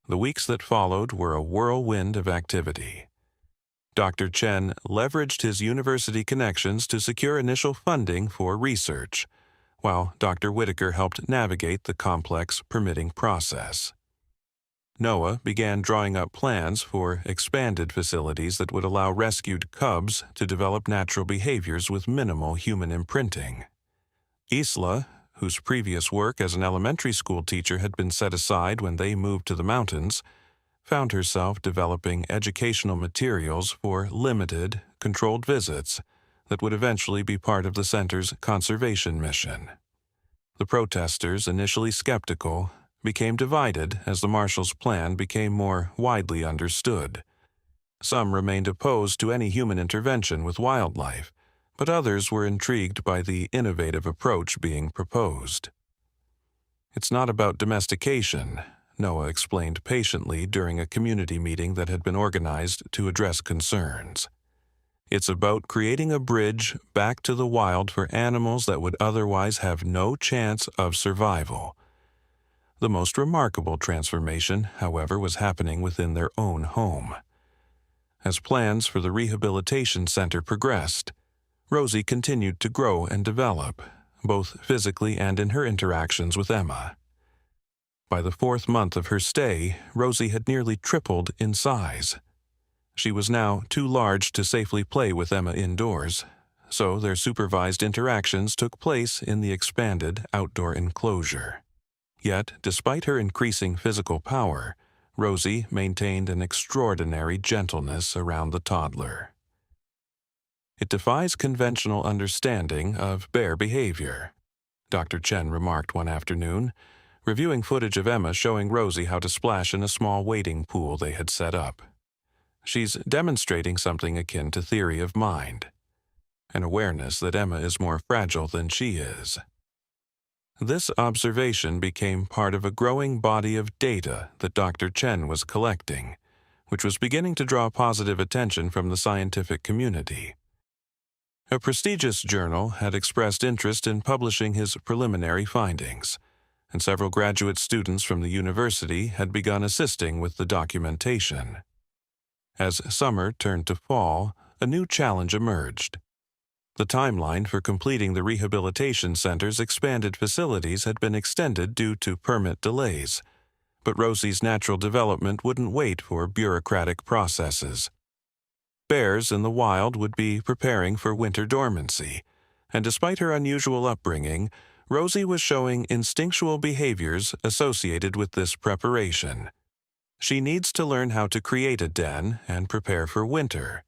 The weeks that followed were a whirlwind of activity. Dr. Chen leveraged his university connections to secure initial funding for research, while Dr. Whitaker helped navigate the complex permitting process. Noah began drawing up plans for expanded facilities that would allow rescued cubs to develop natural behaviors with minimal human imprinting. Isla, whose previous work as an elementary school teacher had been set aside when they moved to the mountains, found herself developing educational materials for limited, controlled visits that would eventually be part of the center's conservation mission. The protesters, initially skeptical, became divided as the Marshals' plan became more widely understood. Some remained opposed to any human intervention with wildlife, but others were intrigued by the innovative approach being proposed. "It's not about domestication," Noah explained patiently during a community meeting that had been organized to address concerns. "It's about creating a bridge back to the wild for animals that would otherwise have no chance of survival." The most remarkable transformation, however, was happening within their own home. As plans for the rehabilitation center progressed, Rosie continued to grow and develop, both physically and in her interactions with Emma. By the 4th month of her stay, Rosie had nearly tripled in size. She was now too large to safely play with Emma indoors, so their supervised interactions took place in the expanded outdoor enclosure. Yet, despite her increasing physical power, Rosie maintained an extraordinary gentleness around the toddler. "It defies conventional understanding of bear behavior," Dr. Chen remarked one afternoon, reviewing footage of Emma showing Rosie how to splash in a small wading pool they had set up. She's demonstrating something akin to theory of mind, an awareness that Emma is more fragile than she is. This observation became part of a growing body of data that Dr. Chen was collecting, which was beginning to draw positive attention from the scientific community. A prestigious journal had expressed interest in publishing his preliminary findings, and several graduate students from the university had begun assisting with the documentation. As summer turned to fall, a new challenge emerged. The timeline for completing the rehabilitation center's expanded facilities had been extended due to permit delays, but Rosie's natural development wouldn't wait for bureaucratic processes. Bears in the wild would be preparing for winter dormancy, and despite her unusual upbringing, Rosie was showing instinctual behaviors associated with this preparation. She needs to learn how to create a den and prepare for winter,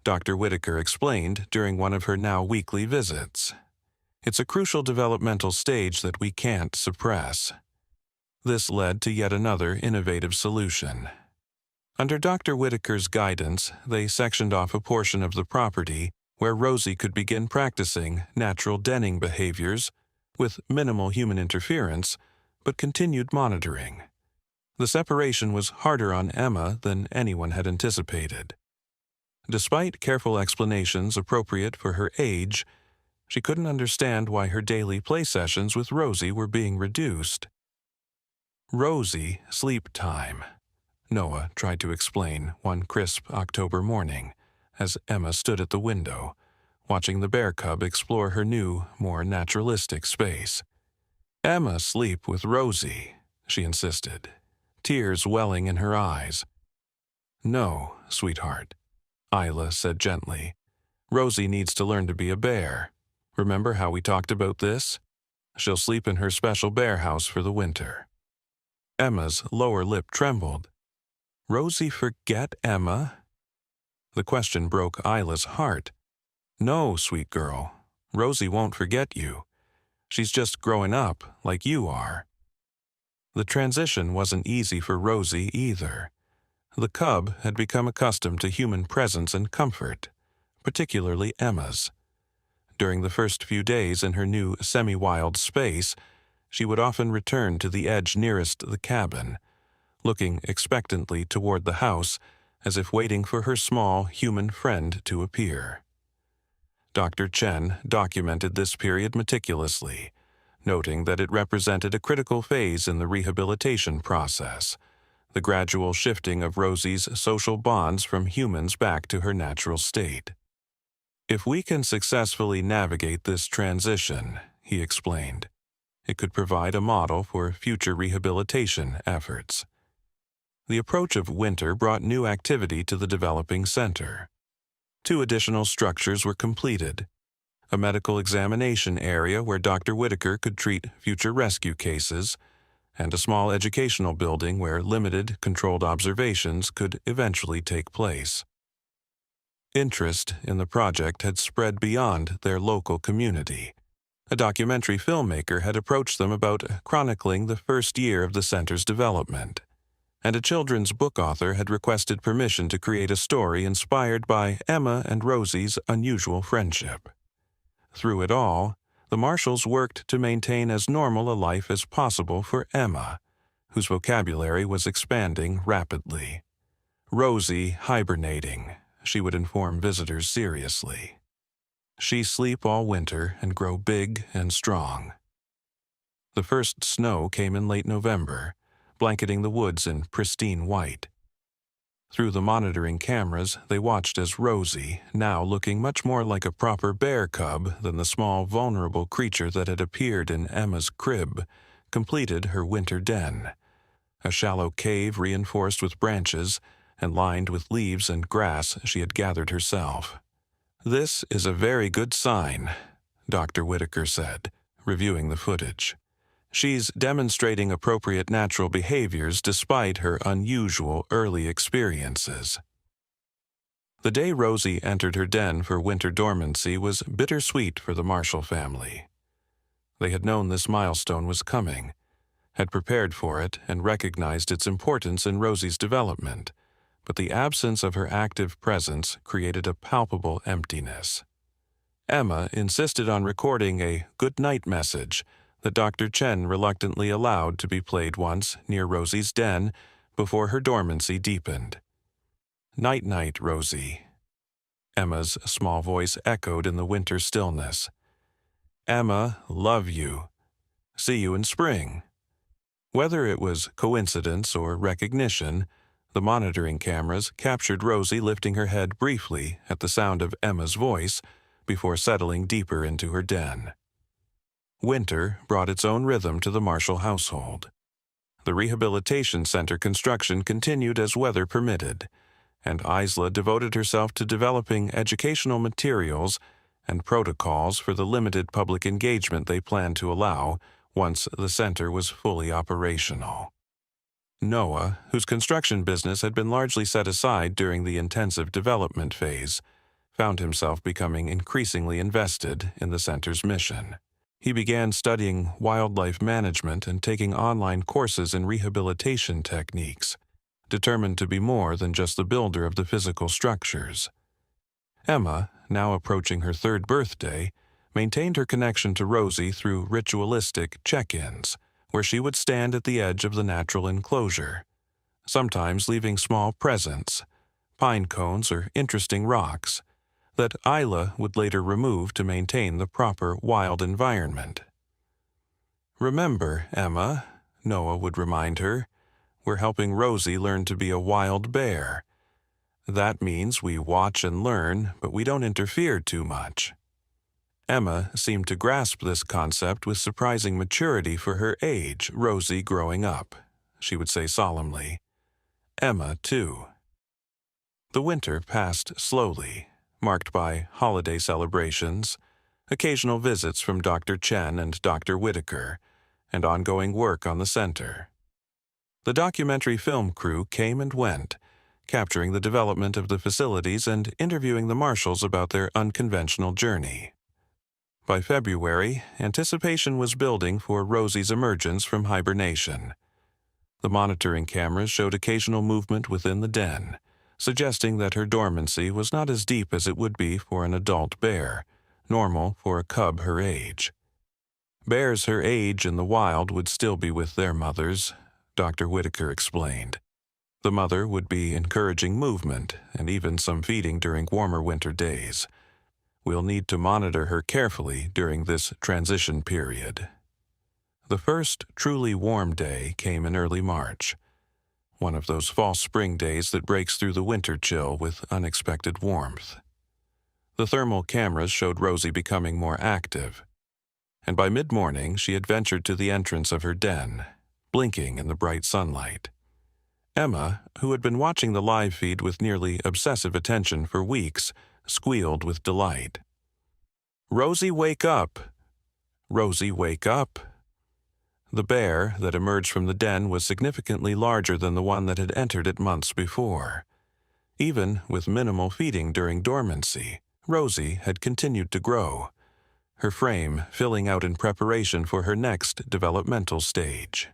Dr. Whitaker explained during one of her now weekly visits. It's a crucial developmental stage that we can't suppress. This led to yet another innovative solution. Under Dr. Whitaker's guidance, they sectioned off a portion of the property where Rosie could begin practicing natural denning behaviors with minimal human interference, but continued monitoring. The separation was harder on Emma than anyone had anticipated. Despite careful explanations appropriate for her age, she couldn't understand why her daily play sessions with Rosie were being reduced. Rosie, sleep time, Noah tried to explain one crisp October morning as Emma stood at the window, watching the bear cub explore her new, more naturalistic space. "Emma sleep with Rosie," she insisted, tears welling in her eyes. "No, sweetheart," Isla said gently. "Rosie needs to learn to be a bear. Remember how we talked about this? She'll sleep in her special bear house for the winter." Emma's lower lip trembled. Rosie forget Emma? The question broke Isla's heart. "No, sweet girl. Rosie won't forget you. She's just growing up like you are." The transition wasn't easy for Rosie either. The cub had become accustomed to human presence and comfort, particularly Emma's. During the first few days in her new semi-wild space, she would often return to the edge nearest the cabin, looking expectantly toward the house as if waiting for her small human friend to appear. Dr. Chen documented this period meticulously, noting that it represented a critical phase in the rehabilitation process, the gradual shifting of Rosie's social bonds from humans back to her natural state. "If we can successfully navigate this transition," he explained, "it could provide a model for future rehabilitation efforts." The approach of winter brought new activity to the developing center. 2 additional structures were completed: a medical examination area where Dr. Whitaker could treat future rescue cases, and a small educational building where limited, controlled observations could eventually take place. Interest in the project had spread beyond their local community. A documentary filmmaker had approached them about chronicling the first year of the center's development, and a children's book author had requested permission to create a story inspired by Emma and Rosie's unusual friendship. Through it all, the Marshalls worked to maintain as normal a life as possible for Emma, whose vocabulary was expanding rapidly. "Rosie hibernating," she would inform visitors seriously. "She sleep all winter and grow big and strong." The first snow came in late November, blanketing the woods in pristine white. Through the monitoring cameras, they watched as Rosie, now looking much more like a proper bear cub than the small, vulnerable creature that had appeared in Emma's crib, completed her winter den, a shallow cave reinforced with branches and lined with leaves and grass she had gathered herself. "This is a very good sign," Dr. Whitaker said, reviewing the footage. "She's demonstrating appropriate natural behaviors despite her unusual early experiences." The day Rosie entered her den for winter dormancy was bittersweet for the Marshall family. They had known this milestone was coming, had prepared for it, and recognized its importance in Rosie's development, but the absence of her active presence created a palpable emptiness. Emma insisted on recording a good-night message that Dr. Chen reluctantly allowed to be played once near Rosie's den before her dormancy deepened. "Night-night, Rosie." Emma's small voice echoed in the winter stillness. "Emma, love you. See you in spring." Whether it was coincidence or recognition, the monitoring cameras captured Rosie lifting her head briefly at the sound of Emma's voice before settling deeper into her den. Winter brought its own rhythm to the Marshall household. The rehabilitation center construction continued as weather permitted, and Isla devoted herself to developing educational materials and protocols for the limited public engagement they planned to allow once the center was fully operational. Noah, whose construction business had been largely set aside during the intensive development phase, found himself becoming increasingly invested in the center's mission. He began studying wildlife management and taking online courses in rehabilitation techniques, determined to be more than just the builder of the physical structures. Emma, now approaching her 3rd birthday, maintained her connection to Rosie through ritualistic check-ins, where she would stand at the edge of the natural enclosure, sometimes leaving small presents, pine cones or interesting rocks, that Isla would later remove to maintain the proper wild environment. "Remember, Emma," Noah would remind her, "we're helping Rosie learn to be a wild bear. That means we watch and learn, but we don't interfere too much." Emma seemed to grasp this concept with surprising maturity for her age, Rosie growing up. She would say solemnly, "Emma, too." The winter passed slowly, marked by holiday celebrations, occasional visits from Dr. Chen and Dr. Whitaker, and ongoing work on the center. The documentary film crew came and went, capturing the development of the facilities and interviewing the Marshalls about their unconventional journey. By February, anticipation was building for Rosie's emergence from hibernation. The monitoring cameras showed occasional movement within the den, suggesting that her dormancy was not as deep as it would be for an adult bear, normal for a cub her age. Bears her age in the wild would still be with their mothers, Dr. Whitaker explained. The mother would be encouraging movement and even some feeding during warmer winter days. We'll need to monitor her carefully during this transition period. The first truly warm day came in early March, one of those false spring days that breaks through the winter chill with unexpected warmth. The thermal cameras showed Rosie becoming more active, and by mid-morning she had ventured to the entrance of her den, blinking in the bright sunlight. Emma, who had been watching the live feed with nearly obsessive attention for weeks, squealed with delight. "Rosie, wake up! Rosie, wake up!" The bear that emerged from the den was significantly larger than the one that had entered it months before. Even with minimal feeding during dormancy, Rosie had continued to grow, her frame filling out in preparation for her next developmental stage.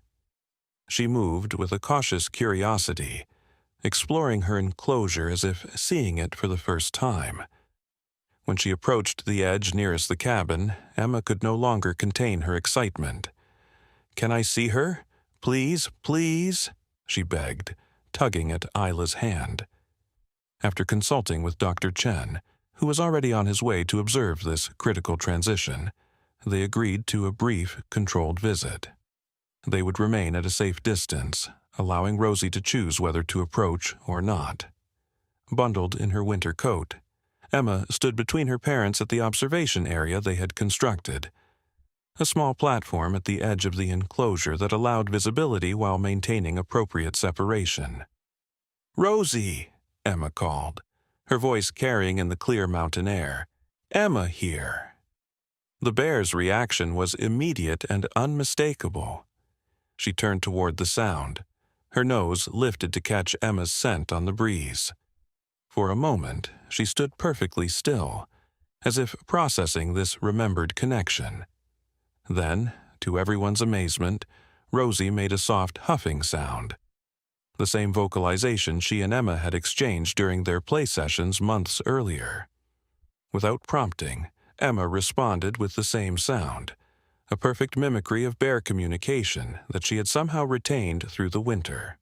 She moved with a cautious curiosity, exploring her enclosure as if seeing it for the first time. When she approached the edge nearest the cabin, Emma could no longer contain her excitement. "Can I see her? Please, please," she begged, tugging at Isla's hand. After consulting with Dr. Chen, who was already on his way to observe this critical transition, they agreed to a brief, controlled visit. They would remain at a safe distance, allowing Rosie to choose whether to approach or not. Bundled in her winter coat, Emma stood between her parents at the observation area they had constructed, a small platform at the edge of the enclosure that allowed visibility while maintaining appropriate separation. "Rosie!" Emma called, her voice carrying in the clear mountain air. "Emma here!" The bear's reaction was immediate and unmistakable. She turned toward the sound, her nose lifted to catch Emma's scent on the breeze. For a moment, she stood perfectly still, as if processing this remembered connection. Then, to everyone's amazement, Rosie made a soft huffing sound. the same vocalization she and Emma had exchanged during their play sessions months earlier. Without prompting, Emma responded with the same sound, a perfect mimicry of bear communication that she had somehow retained through the winter.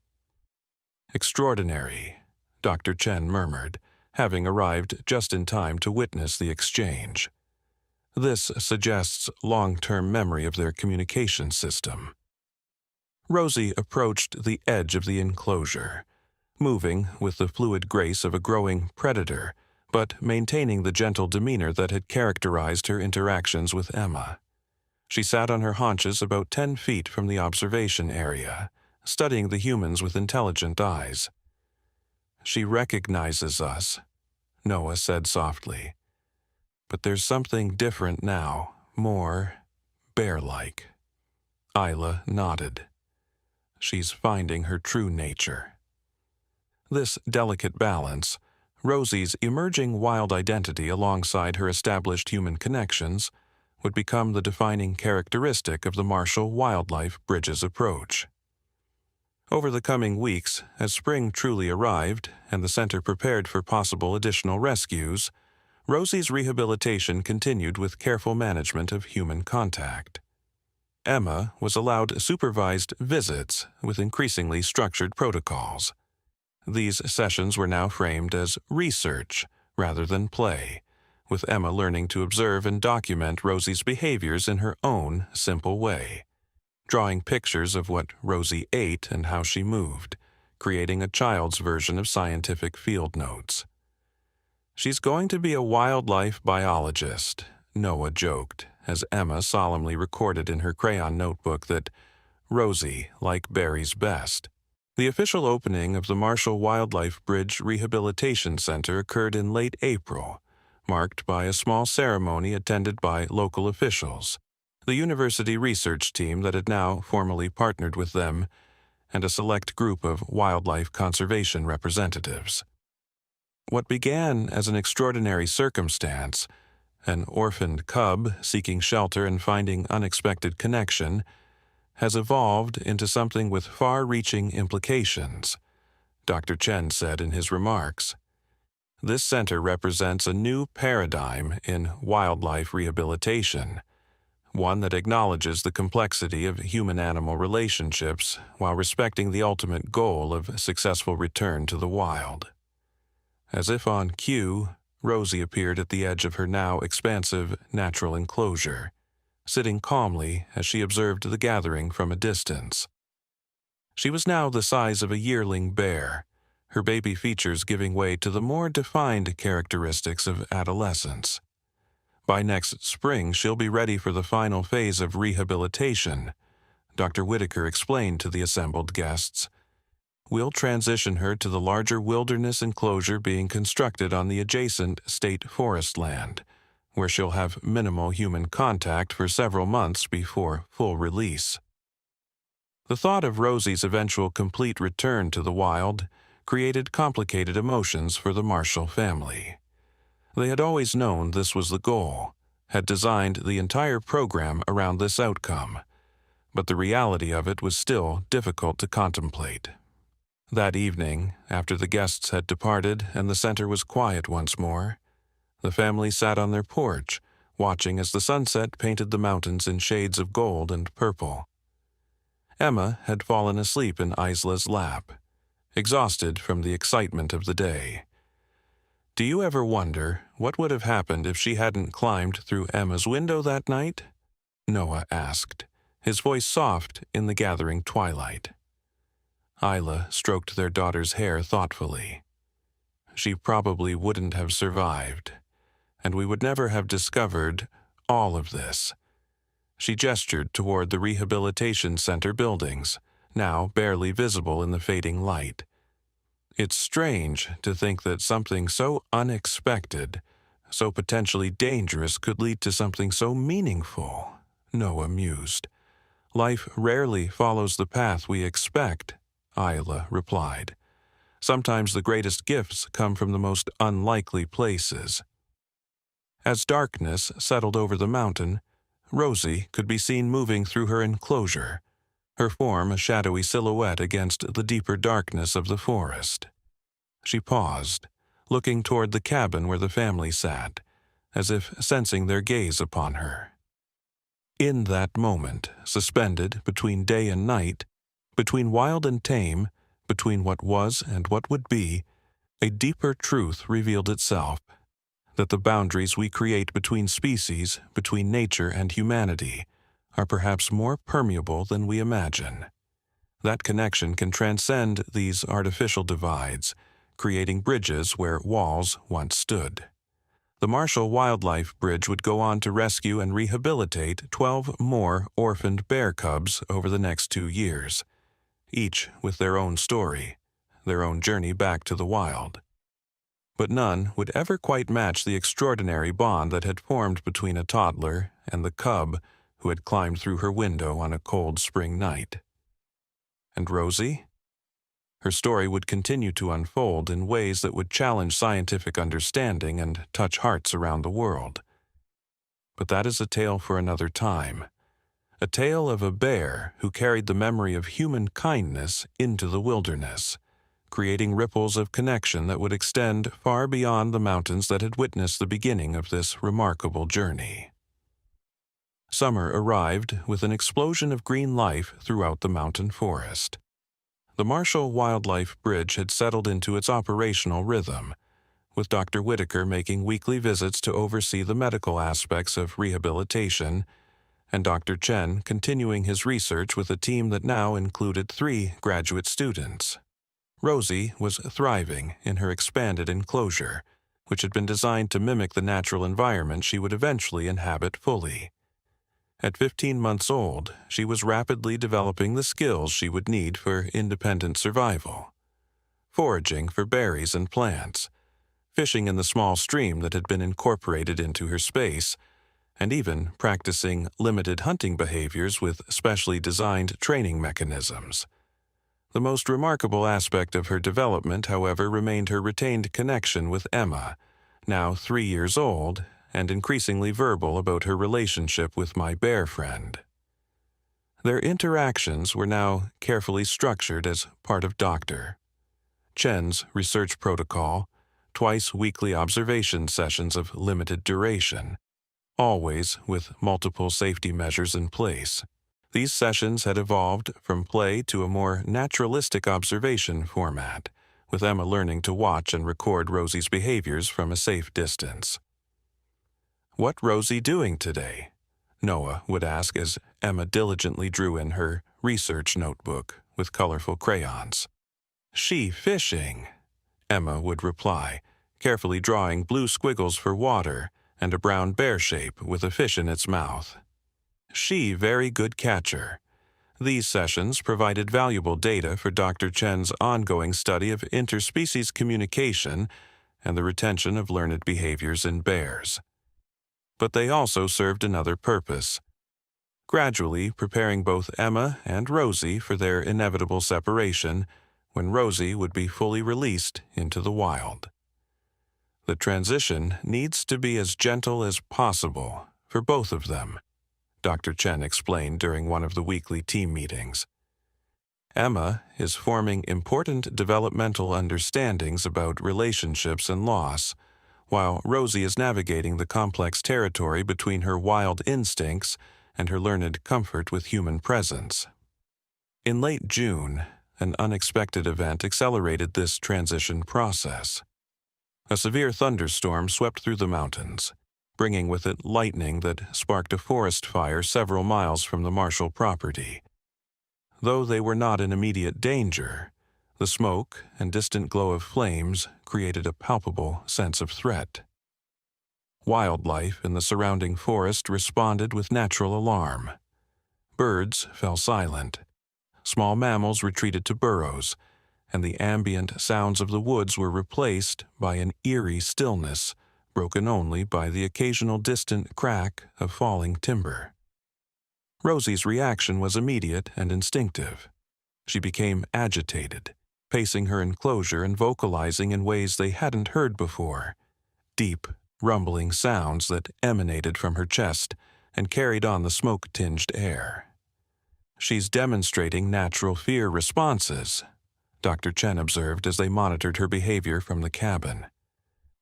"Extraordinary," Dr. Chen murmured, having arrived just in time to witness the exchange. This suggests long-term memory of their communication system. Rosie approached the edge of the enclosure, moving with the fluid grace of a growing predator, but maintaining the gentle demeanor that had characterized her interactions with Emma. She sat on her haunches about 10 feet from the observation area, studying the humans with intelligent eyes. "She recognizes us," Noah said softly. "But there's something different now, more bear-like." Isla nodded. "She's finding her true nature." This delicate balance, Rosie's emerging wild identity alongside her established human connections, would become the defining characteristic of the Marshall Wildlife Bridges approach. Over the coming weeks, as spring truly arrived and the center prepared for possible additional rescues, Rosie's rehabilitation continued with careful management of human contact. Emma was allowed supervised visits with increasingly structured protocols. These sessions were now framed as research rather than play, with Emma learning to observe and document Rosie's behaviors in her own simple way, drawing pictures of what Rosie ate and how she moved, creating a child's version of scientific field notes. "She's going to be a wildlife biologist," Noah joked, as Emma solemnly recorded in her crayon notebook that Rosie liked berries best. The official opening of the Marshall Wildlife Bridge Rehabilitation Center occurred in late April, marked by a small ceremony attended by local officials, the university research team that had now formally partnered with them, and a select group of wildlife conservation representatives. What began as an extraordinary circumstance, an orphaned cub seeking shelter and finding unexpected connection, has evolved into something with far-reaching implications, Dr. Chen said in his remarks. "This center represents a new paradigm in wildlife rehabilitation, one that acknowledges the complexity of human-animal relationships while respecting the ultimate goal of successful return to the wild." As if on cue, Rosie appeared at the edge of her now expansive natural enclosure, sitting calmly as she observed the gathering from a distance. She was now the size of a yearling bear, her baby features giving way to the more defined characteristics of adolescence. "By next spring, she'll be ready for the final phase of rehabilitation," Dr. Whitaker explained to the assembled guests. "We'll transition her to the larger wilderness enclosure being constructed on the adjacent state forest land, where she'll have minimal human contact for several months before full release." The thought of Rosie's eventual complete return to the wild created complicated emotions for the Marshall family. They had always known this was the goal, had designed the entire program around this outcome, but the reality of it was still difficult to contemplate. That evening, after the guests had departed and the center was quiet once more, the family sat on their porch, watching as the sunset painted the mountains in shades of gold and purple. Emma had fallen asleep in Isla's lap, exhausted from the excitement of the day. "Do you ever wonder what would have happened if she hadn't climbed through Emma's window that night?" Noah asked, his voice soft in the gathering twilight. Isla stroked their daughter's hair thoughtfully. "She probably wouldn't have survived, and we would never have discovered all of this." She gestured toward the rehabilitation center buildings, now barely visible in the fading light. "It's strange to think that something so unexpected, so potentially dangerous could lead to something so meaningful," Noah mused. "Life rarely follows the path we expect," Isla replied. "Sometimes the greatest gifts come from the most unlikely places." As darkness settled over the mountain, Rosie could be seen moving through her enclosure, her form a shadowy silhouette against the deeper darkness of the forest. She paused, looking toward the cabin where the family sat, as if sensing their gaze upon her. In that moment, suspended between day and night, between wild and tame, between what was and what would be, a deeper truth revealed itself, that the boundaries we create between species, between nature and humanity, are perhaps more permeable than we imagine. That connection can transcend these artificial divides, creating bridges where walls once stood. The Marshall Wildlife Bridge would go on to rescue and rehabilitate 12 more orphaned bear cubs over the next 2 years, each with their own story, their own journey back to the wild. But none would ever quite match the extraordinary bond that had formed between a toddler and the cub who had climbed through her window on a cold spring night. And Rosie? Her story would continue to unfold in ways that would challenge scientific understanding and touch hearts around the world. But that is a tale for another time. A tale of a bear who carried the memory of human kindness into the wilderness, creating ripples of connection that would extend far beyond the mountains that had witnessed the beginning of this remarkable journey. Summer arrived with an explosion of green life throughout the mountain forest. The Marshall Wildlife Bridge had settled into its operational rhythm, with Dr. Whitaker making weekly visits to oversee the medical aspects of rehabilitation, and Dr. Chen continuing his research with a team that now included 3 graduate students. Rosie was thriving in her expanded enclosure, which had been designed to mimic the natural environment she would eventually inhabit fully. At 15 months old, she was rapidly developing the skills she would need for independent survival. Foraging for berries and plants, fishing in the small stream that had been incorporated into her space, and even practicing limited hunting behaviors with specially designed training mechanisms. The most remarkable aspect of her development, however, remained her retained connection with Emma, now 3 years old, and increasingly verbal about her relationship with my bear friend. Their interactions were now carefully structured as part of Dr. Chen's research protocol, twice weekly observation sessions of limited duration, always with multiple safety measures in place. These sessions had evolved from play to a more naturalistic observation format, with Emma learning to watch and record Rosie's behaviors from a safe distance. "What Rosie doing today?" Noah would ask as Emma diligently drew in her research notebook with colorful crayons. "She fishing," Emma would reply, carefully drawing blue squiggles for water and a brown bear shape with a fish in its mouth. "She very good catcher." These sessions provided valuable data for Dr. Chen's ongoing study of interspecies communication and the retention of learned behaviors in bears. But they also served another purpose, gradually preparing both Emma and Rosie for their inevitable separation when Rosie would be fully released into the wild. The transition needs to be as gentle as possible for both of them, Dr. Chen explained during one of the weekly team meetings. Emma is forming important developmental understandings about relationships and loss, while Rosie is navigating the complex territory between her wild instincts and her learned comfort with human presence. In late June, an unexpected event accelerated this transition process. A severe thunderstorm swept through the mountains, bringing with it lightning that sparked a forest fire several miles from the Marshall property. Though they were not in immediate danger, the smoke and distant glow of flames created a palpable sense of threat. Wildlife in the surrounding forest responded with natural alarm. Birds fell silent. Small mammals retreated to burrows, and the ambient sounds of the woods were replaced by an eerie stillness, broken only by the occasional distant crack of falling timber. Rosie's reaction was immediate and instinctive. She became agitated, pacing her enclosure and vocalizing in ways they hadn't heard before, deep, rumbling sounds that emanated from her chest and carried on the smoke-tinged air. She's demonstrating natural fear responses, Dr. Chen observed as they monitored her behavior from the cabin.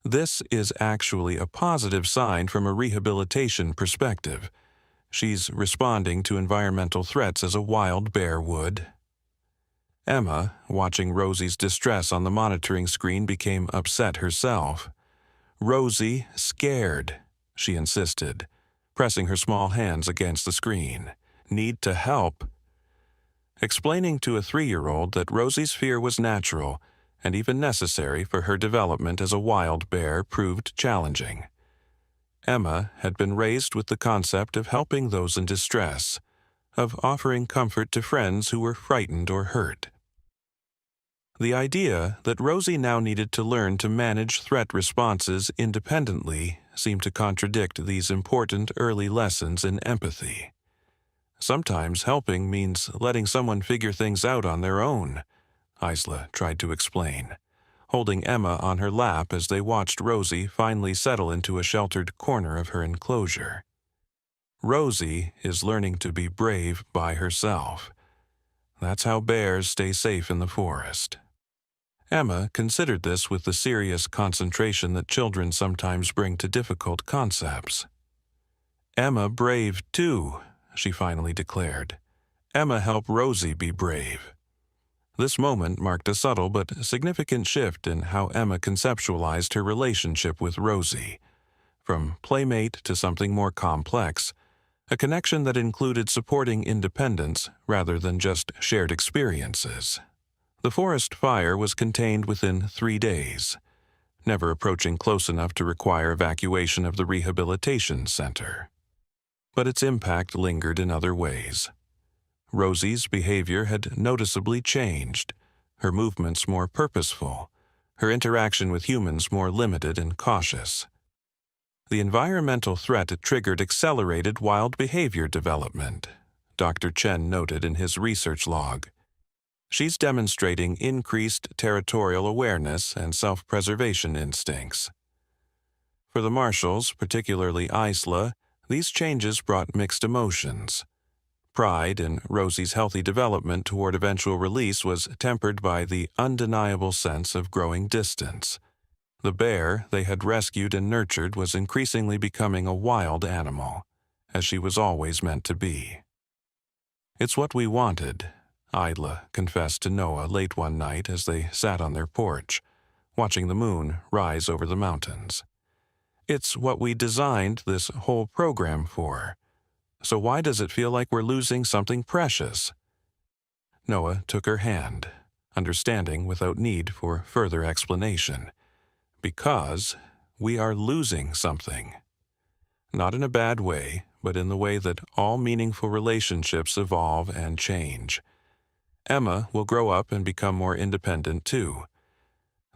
This is actually a positive sign from a rehabilitation perspective. She's responding to environmental threats as a wild bear would. Emma, watching Rosie's distress on the monitoring screen, became upset herself. "Rosie, scared," she insisted, pressing her small hands against the screen. "Need to help." Explaining to a 3-year-old that Rosie's fear was natural and even necessary for her development as a wild bear proved challenging. Emma had been raised with the concept of helping those in distress, of offering comfort to friends who were frightened or hurt. The idea that Rosie now needed to learn to manage threat responses independently seemed to contradict these important early lessons in empathy. Sometimes helping means letting someone figure things out on their own, Isla tried to explain, holding Emma on her lap as they watched Rosie finally settle into a sheltered corner of her enclosure. Rosie is learning to be brave by herself. That's how bears stay safe in the forest. Emma considered this with the serious concentration that children sometimes bring to difficult concepts. "Emma brave too," she finally declared. "Emma help Rosie be brave." This moment marked a subtle but significant shift in how Emma conceptualized her relationship with Rosie. From playmate to something more complex, a connection that included supporting independence rather than just shared experiences. The forest fire was contained within 3 days, never approaching close enough to require evacuation of the rehabilitation center. But its impact lingered in other ways. Rosie's behavior had noticeably changed, her movements more purposeful, her interaction with humans more limited and cautious. The environmental threat it triggered accelerated wild behavior development, Dr. Chen noted in his research log. She's demonstrating increased territorial awareness and self-preservation instincts. For the marshals, particularly Isla, these changes brought mixed emotions. Pride in Rosie's healthy development toward eventual release was tempered by the undeniable sense of growing distance. The bear they had rescued and nurtured was increasingly becoming a wild animal, as she was always meant to be. "It's what we wanted," Isla confessed to Noah late one night as they sat on their porch, watching the moon rise over the mountains. "It's what we designed this whole program for. So why does it feel like we're losing something precious?" Noah took her hand, understanding without need for further explanation. "Because we are losing something. Not in a bad way, but in the way that all meaningful relationships evolve and change. Emma will grow up and become more independent too.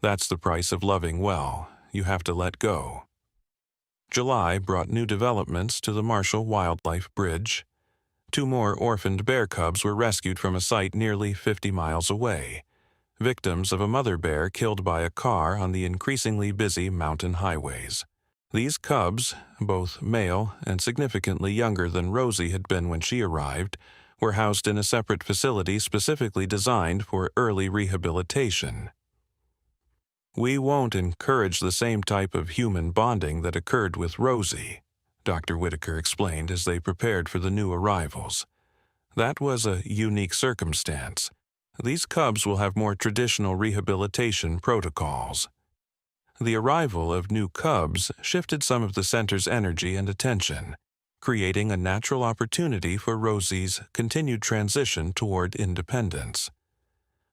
That's the price of loving well. You have to let go." July brought new developments to the Marshall Wildlife Bridge. 2 more orphaned bear cubs were rescued from a site nearly 50 miles away, victims of a mother bear killed by a car on the increasingly busy mountain highways. These cubs, both male and significantly younger than Rosie had been when she arrived, were housed in a separate facility specifically designed for early rehabilitation. "We won't encourage the same type of human bonding that occurred with Rosie," Dr. Whitaker explained as they prepared for the new arrivals. "That was a unique circumstance. These cubs will have more traditional rehabilitation protocols." The arrival of new cubs shifted some of the center's energy and attention, creating a natural opportunity for Rosie's continued transition toward independence.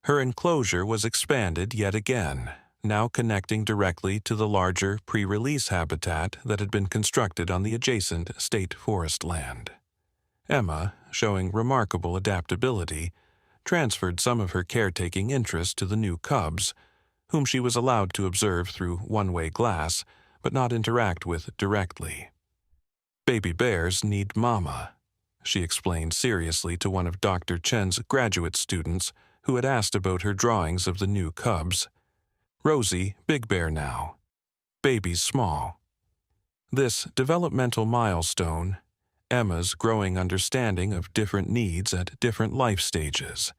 Her enclosure was expanded yet again, now connecting directly to the larger pre-release habitat that had been constructed on the adjacent state forest land. Emma, showing remarkable adaptability, transferred some of her caretaking interest to the new cubs, whom she was allowed to observe through one-way glass but not interact with directly. "Baby bears need mama," she explained seriously to one of Dr. Chen's graduate students who had asked about her drawings of the new cubs. "Rosie, big bear now. Baby's small." This developmental milestone, Emma's growing understanding of different needs at different life stages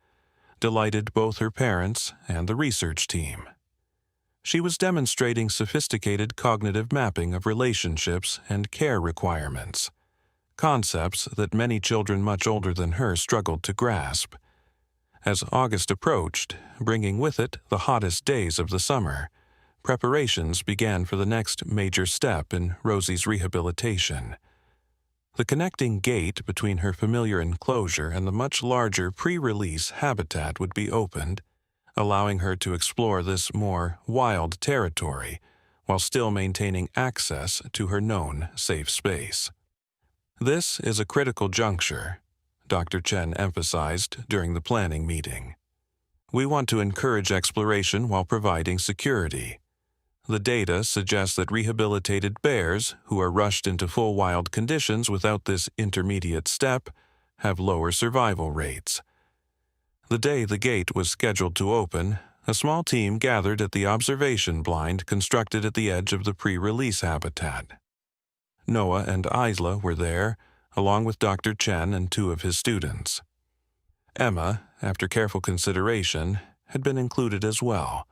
delighted both her parents and the research team. She was demonstrating sophisticated cognitive mapping of relationships and care requirements, concepts that many children much older than her struggled to grasp. As August approached, bringing with it the hottest days of the summer, preparations began for the next major step in Rosie's rehabilitation. The connecting gate between her familiar enclosure and the much larger pre-release habitat would be opened, allowing her to explore this more wild territory while still maintaining access to her known safe space. This is a critical juncture, Dr. Chen emphasized during the planning meeting. We want to encourage exploration while providing security. The data suggests that rehabilitated bears who are rushed into full wild conditions without this intermediate step have lower survival rates. The day the gate was scheduled to open, a small team gathered at the observation blind constructed at the edge of the pre-release habitat. Noah and Isla were there, along with Dr. Chen and 2 of his students. Emma, after careful consideration, had been included as well,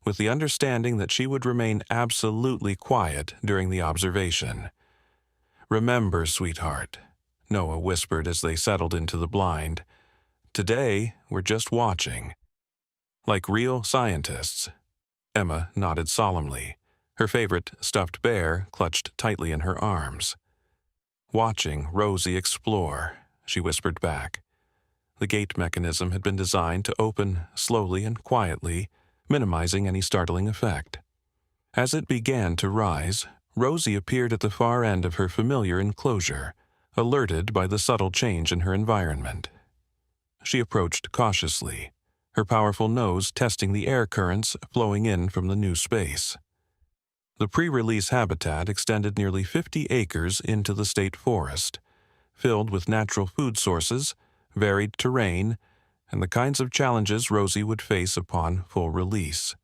with the understanding that she would remain absolutely quiet during the observation. "Remember, sweetheart," Noah whispered as they settled into the blind, "today we're just watching." Like real scientists. Emma nodded solemnly, her favorite stuffed bear clutched tightly in her arms. "Watching Rosie explore," she whispered back. The gate mechanism had been designed to open slowly and quietly, minimizing any startling effect. As it began to rise, Rosie appeared at the far end of her familiar enclosure, alerted by the subtle change in her environment. She approached cautiously, her powerful nose testing the air currents flowing in from the new space. The pre-release habitat extended nearly 50 acres into the state forest, filled with natural food sources, varied terrain, and the kinds of challenges Rosie would face upon full release.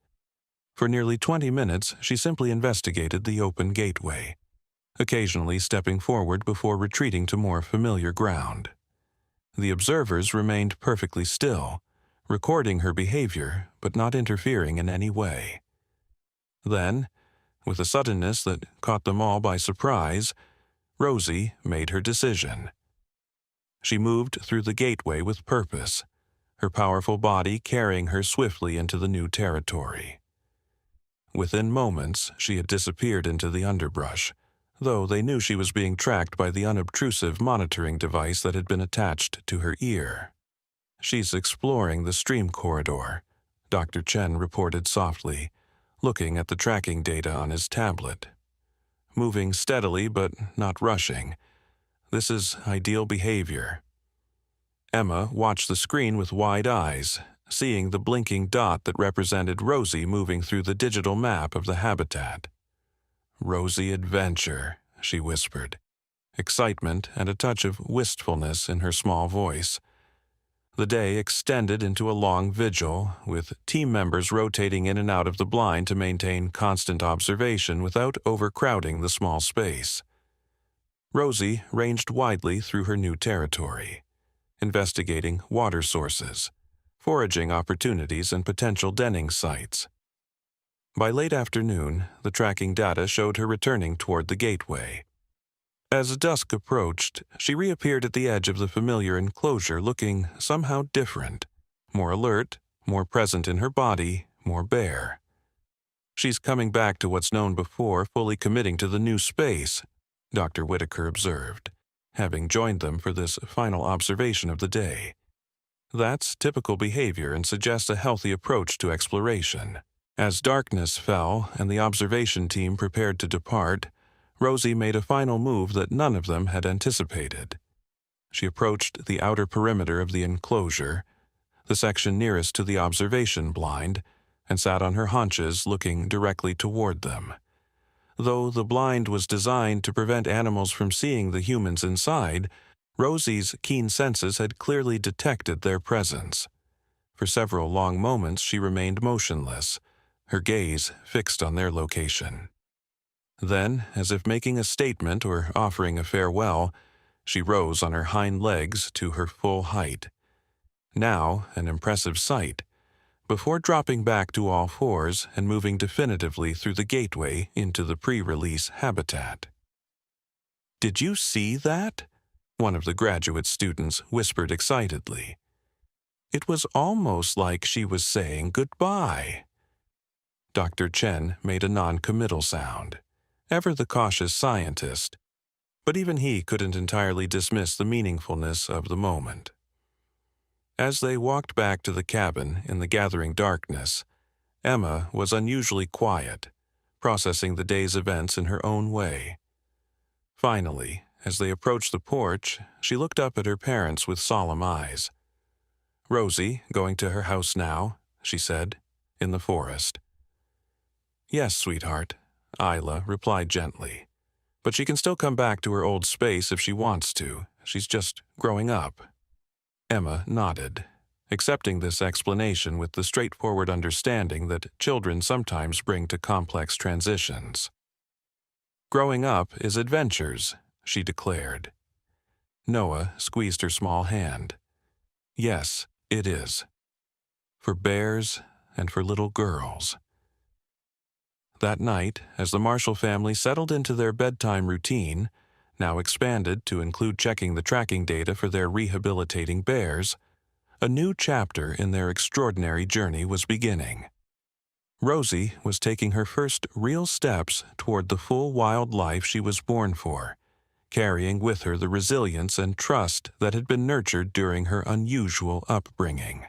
For nearly 20 minutes, she simply investigated the open gateway, occasionally stepping forward before retreating to more familiar ground. The observers remained perfectly still, recording her behavior but not interfering in any way. Then, with a suddenness that caught them all by surprise, Rosie made her decision. She moved through the gateway with purpose, her powerful body carrying her swiftly into the new territory. Within moments, she had disappeared into the underbrush, though they knew she was being tracked by the unobtrusive monitoring device that had been attached to her ear. "She's exploring the stream corridor," Dr. Chen reported softly, looking at the tracking data on his tablet. "Moving steadily but not rushing. This is ideal behavior." Emma watched the screen with wide eyes, seeing the blinking dot that represented Rosie moving through the digital map of the habitat. "Rosie Adventure," she whispered, excitement and a touch of wistfulness in her small voice. The day extended into a long vigil, with team members rotating in and out of the blind to maintain constant observation without overcrowding the small space. Rosie ranged widely through her new territory, investigating water sources, foraging opportunities, and potential denning sites. By late afternoon, the tracking data showed her returning toward the gateway. As dusk approached, she reappeared at the edge of the familiar enclosure looking somehow different, more alert, more present in her body, more bare. "She's coming back to what's known before, fully committing to the new space," Dr. Whitaker observed, having joined them for this final observation of the day. That's typical behavior and suggests a healthy approach to exploration. As darkness fell and the observation team prepared to depart, Rosie made a final move that none of them had anticipated. She approached the outer perimeter of the enclosure, the section nearest to the observation blind, and sat on her haunches looking directly toward them. Though the blind was designed to prevent animals from seeing the humans inside, Rosie's keen senses had clearly detected their presence. For several long moments she remained motionless, her gaze fixed on their location. Then, as if making a statement or offering a farewell, She rose on her hind legs to her full height. Now an impressive sight, before dropping back to all fours and moving definitively through the gateway into the pre-release habitat. "Did you see that?" one of the graduate students whispered excitedly. "It was almost like she was saying goodbye." Dr. Chen made a non-committal sound, ever the cautious scientist, but even he couldn't entirely dismiss the meaningfulness of the moment. As they walked back to the cabin in the gathering darkness, Emma was unusually quiet, processing the day's events in her own way. Finally, as they approached the porch, she looked up at her parents with solemn eyes. "Rosie, going to her house now," she said, "in the forest." "Yes, sweetheart," Isla replied gently. "But she can still come back to her old space if she wants to. She's just growing up." Emma nodded, accepting this explanation with the straightforward understanding that children sometimes bring to complex transitions. "Growing up is adventures," she declared. Noah squeezed her small hand. "Yes, it is. For bears and for little girls." That night, as the Marshall family settled into their bedtime routine, now expanded to include checking the tracking data for their rehabilitating bears, a new chapter in their extraordinary journey was beginning. Rosie was taking her first real steps toward the full wild life she was born for, carrying with her the resilience and trust that had been nurtured during her unusual upbringing.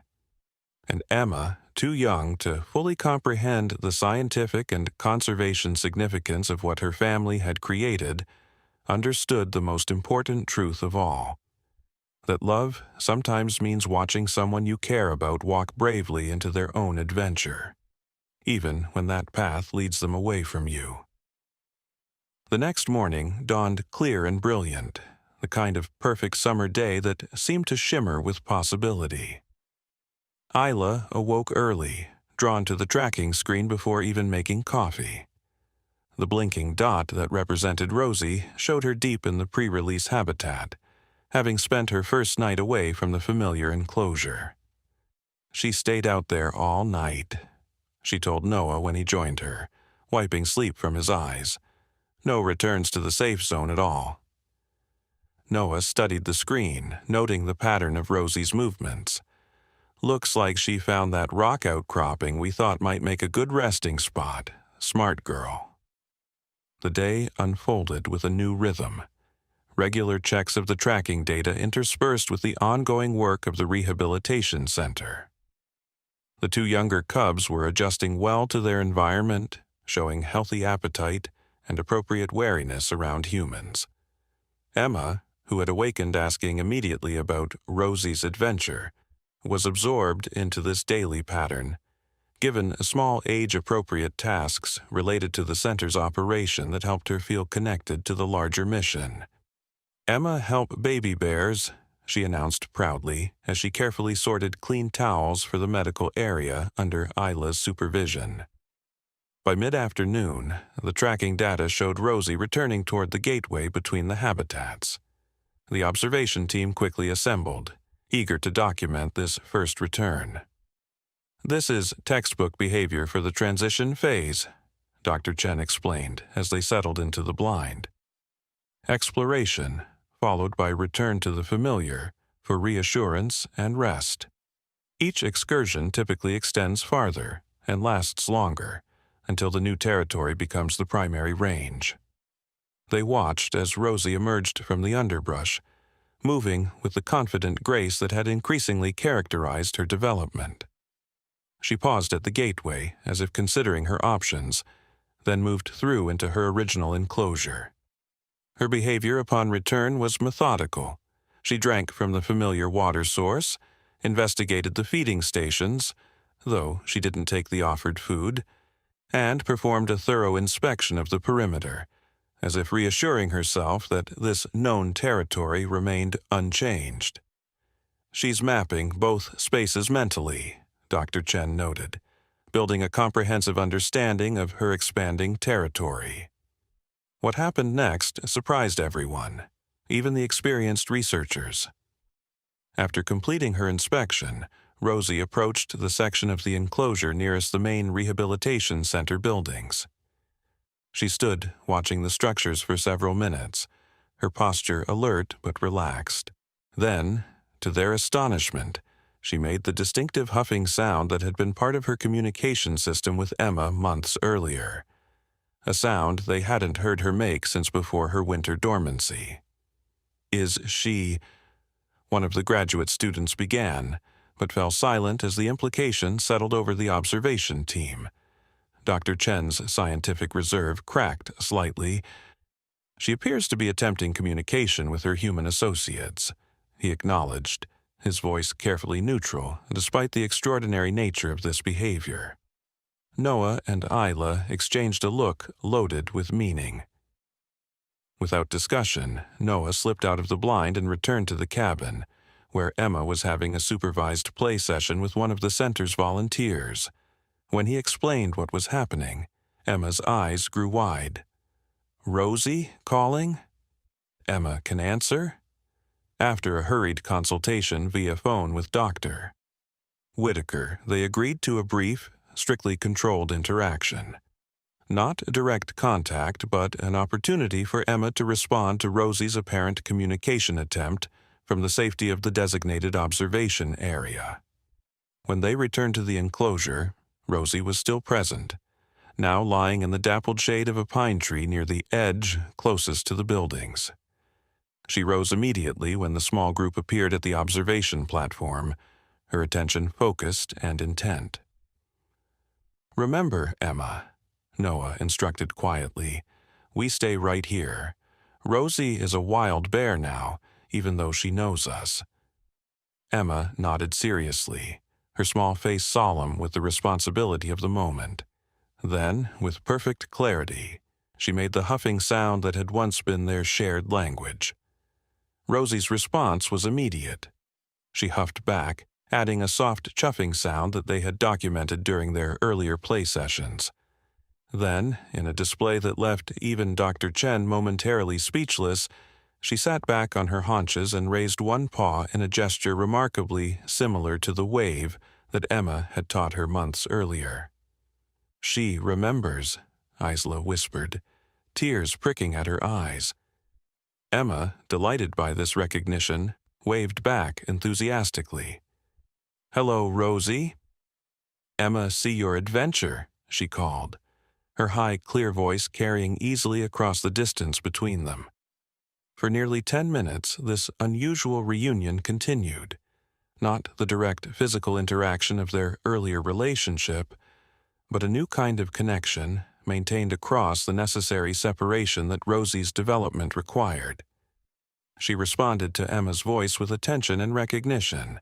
And Emma, too young to fully comprehend the scientific and conservation significance of what her family had created, understood the most important truth of all: that love sometimes means watching someone you care about walk bravely into their own adventure, even when that path leads them away from you. The next morning dawned clear and brilliant, the kind of perfect summer day that seemed to shimmer with possibility. Isla awoke early, drawn to the tracking screen before even making coffee. The blinking dot that represented Rosie showed her deep in the pre-release habitat, having spent her first night away from the familiar enclosure. "She stayed out there all night," she told Noah when he joined her, wiping sleep from his eyes. "No returns to the safe zone at all." Noah studied the screen, noting the pattern of Rosie's movements. "Looks like she found that rock outcropping we thought might make a good resting spot. Smart girl." The day unfolded with a new rhythm. Regular checks of the tracking data interspersed with the ongoing work of the rehabilitation center. The two younger cubs were adjusting well to their environment, showing healthy appetite and appropriate wariness around humans. Emma, who had awakened asking immediately about Rosie's adventure, was absorbed into this daily pattern, given small age-appropriate tasks related to the center's operation that helped her feel connected to the larger mission. "Emma help baby bears," she announced proudly as she carefully sorted clean towels for the medical area under Isla's supervision. By mid-afternoon, the tracking data showed Rosie returning toward the gateway between the habitats. The observation team quickly assembled, eager to document this first return. "This is textbook behavior for the transition phase," Dr. Chen explained as they settled into the blind. "Exploration, followed by return to the familiar for reassurance and rest. Each excursion typically extends farther and lasts longer until the new territory becomes the primary range." They watched as Rosie emerged from the underbrush, moving with the confident grace that had increasingly characterized her development. She paused at the gateway as if considering her options, then moved through into her original enclosure. Her behavior upon return was methodical. She drank from the familiar water source, investigated the feeding stations, though she didn't take the offered food, and performed a thorough inspection of the perimeter, as if reassuring herself that this known territory remained unchanged. "She's mapping both spaces mentally," Dr. Chen noted, building a comprehensive understanding of her expanding territory. What happened next surprised everyone. even the experienced researchers. After completing her inspection, Rosie approached the section of the enclosure nearest the main rehabilitation center buildings. She stood watching the structures for several minutes, her posture alert but relaxed. Then, to their astonishment, she made the distinctive huffing sound that had been part of her communication system with Emma months earlier, a sound they hadn't heard her make since before her winter dormancy. "Is she—" one of the graduate students began, but fell silent as the implication settled over the observation team. Dr. Chen's scientific reserve cracked slightly. "She appears to be attempting communication with her human associates," he acknowledged, his voice carefully neutral, despite the extraordinary nature of this behavior. Noah and Isla exchanged a look loaded with meaning. Without discussion, Noah slipped out of the blind and returned to the cabin, where Emma was having a supervised play session with one of the center's volunteers. When he explained what was happening, Emma's eyes grew wide. "Rosie calling? Emma can answer?" After a hurried consultation via phone with Dr. Whitaker, they agreed to a brief, strictly controlled interaction. Not direct contact, but an opportunity for Emma to respond to Rosie's apparent communication attempt from the safety of the designated observation area. When they returned to the enclosure, Rosie was still present, now lying in the dappled shade of a pine tree near the edge closest to the buildings. She rose immediately when the small group appeared at the observation platform, her attention focused and intent. "Remember, Emma," Noah instructed quietly, "we stay right here. Rosie is a wild bear now, even though she knows us." Emma nodded seriously, her small face solemn with the responsibility of the moment. Then, with perfect clarity, she made the huffing sound that had once been their shared language. Rosie's response was immediate. She huffed back, adding a soft chuffing sound that they had documented during their earlier play sessions. Then, in a display that left even Dr. Chen momentarily speechless, she sat back on her haunches and raised one paw in a gesture remarkably similar to the wave that Emma had taught her months earlier. "She remembers," Isla whispered, tears pricking at her eyes. Emma, delighted by this recognition, waved back enthusiastically. "Hello, Rosie." "Emma, see your adventure," she called, her high, clear voice carrying easily across the distance between them. For nearly 10 minutes, this unusual reunion continued. Not the direct physical interaction of their earlier relationship, but a new kind of connection maintained across the necessary separation that Rosie's development required. She responded to Emma's voice with attention and recognition,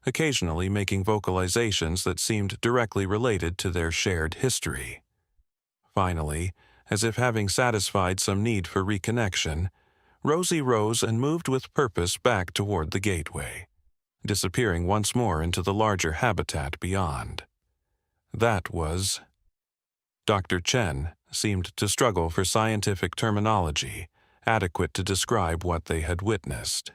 occasionally making vocalizations that seemed directly related to their shared history. Finally, as if having satisfied some need for reconnection, Rosie rose and moved with purpose back toward the gateway, disappearing once more into the larger habitat beyond. That was... Dr. Chen seemed to struggle for scientific terminology adequate to describe what they had witnessed.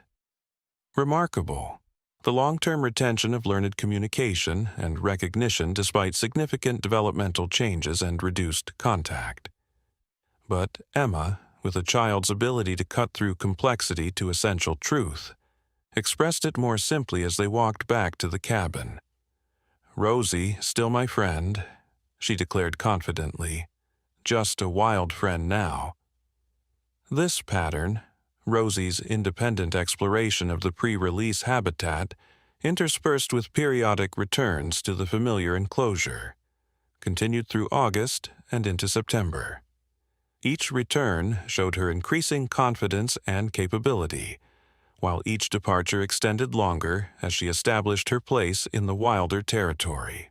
Remarkable. The long-term retention of learned communication and recognition despite significant developmental changes and reduced contact. But Emma, with a child's ability to cut through complexity to essential truth, expressed it more simply as they walked back to the cabin. "Rosie, still my friend," she declared confidently. "Just a wild friend now." This pattern, Rosie's independent exploration of the pre-release habitat, interspersed with periodic returns to the familiar enclosure, continued through August and into September. Each return showed her increasing confidence and capability, while each departure extended longer as she established her place in the wilder territory.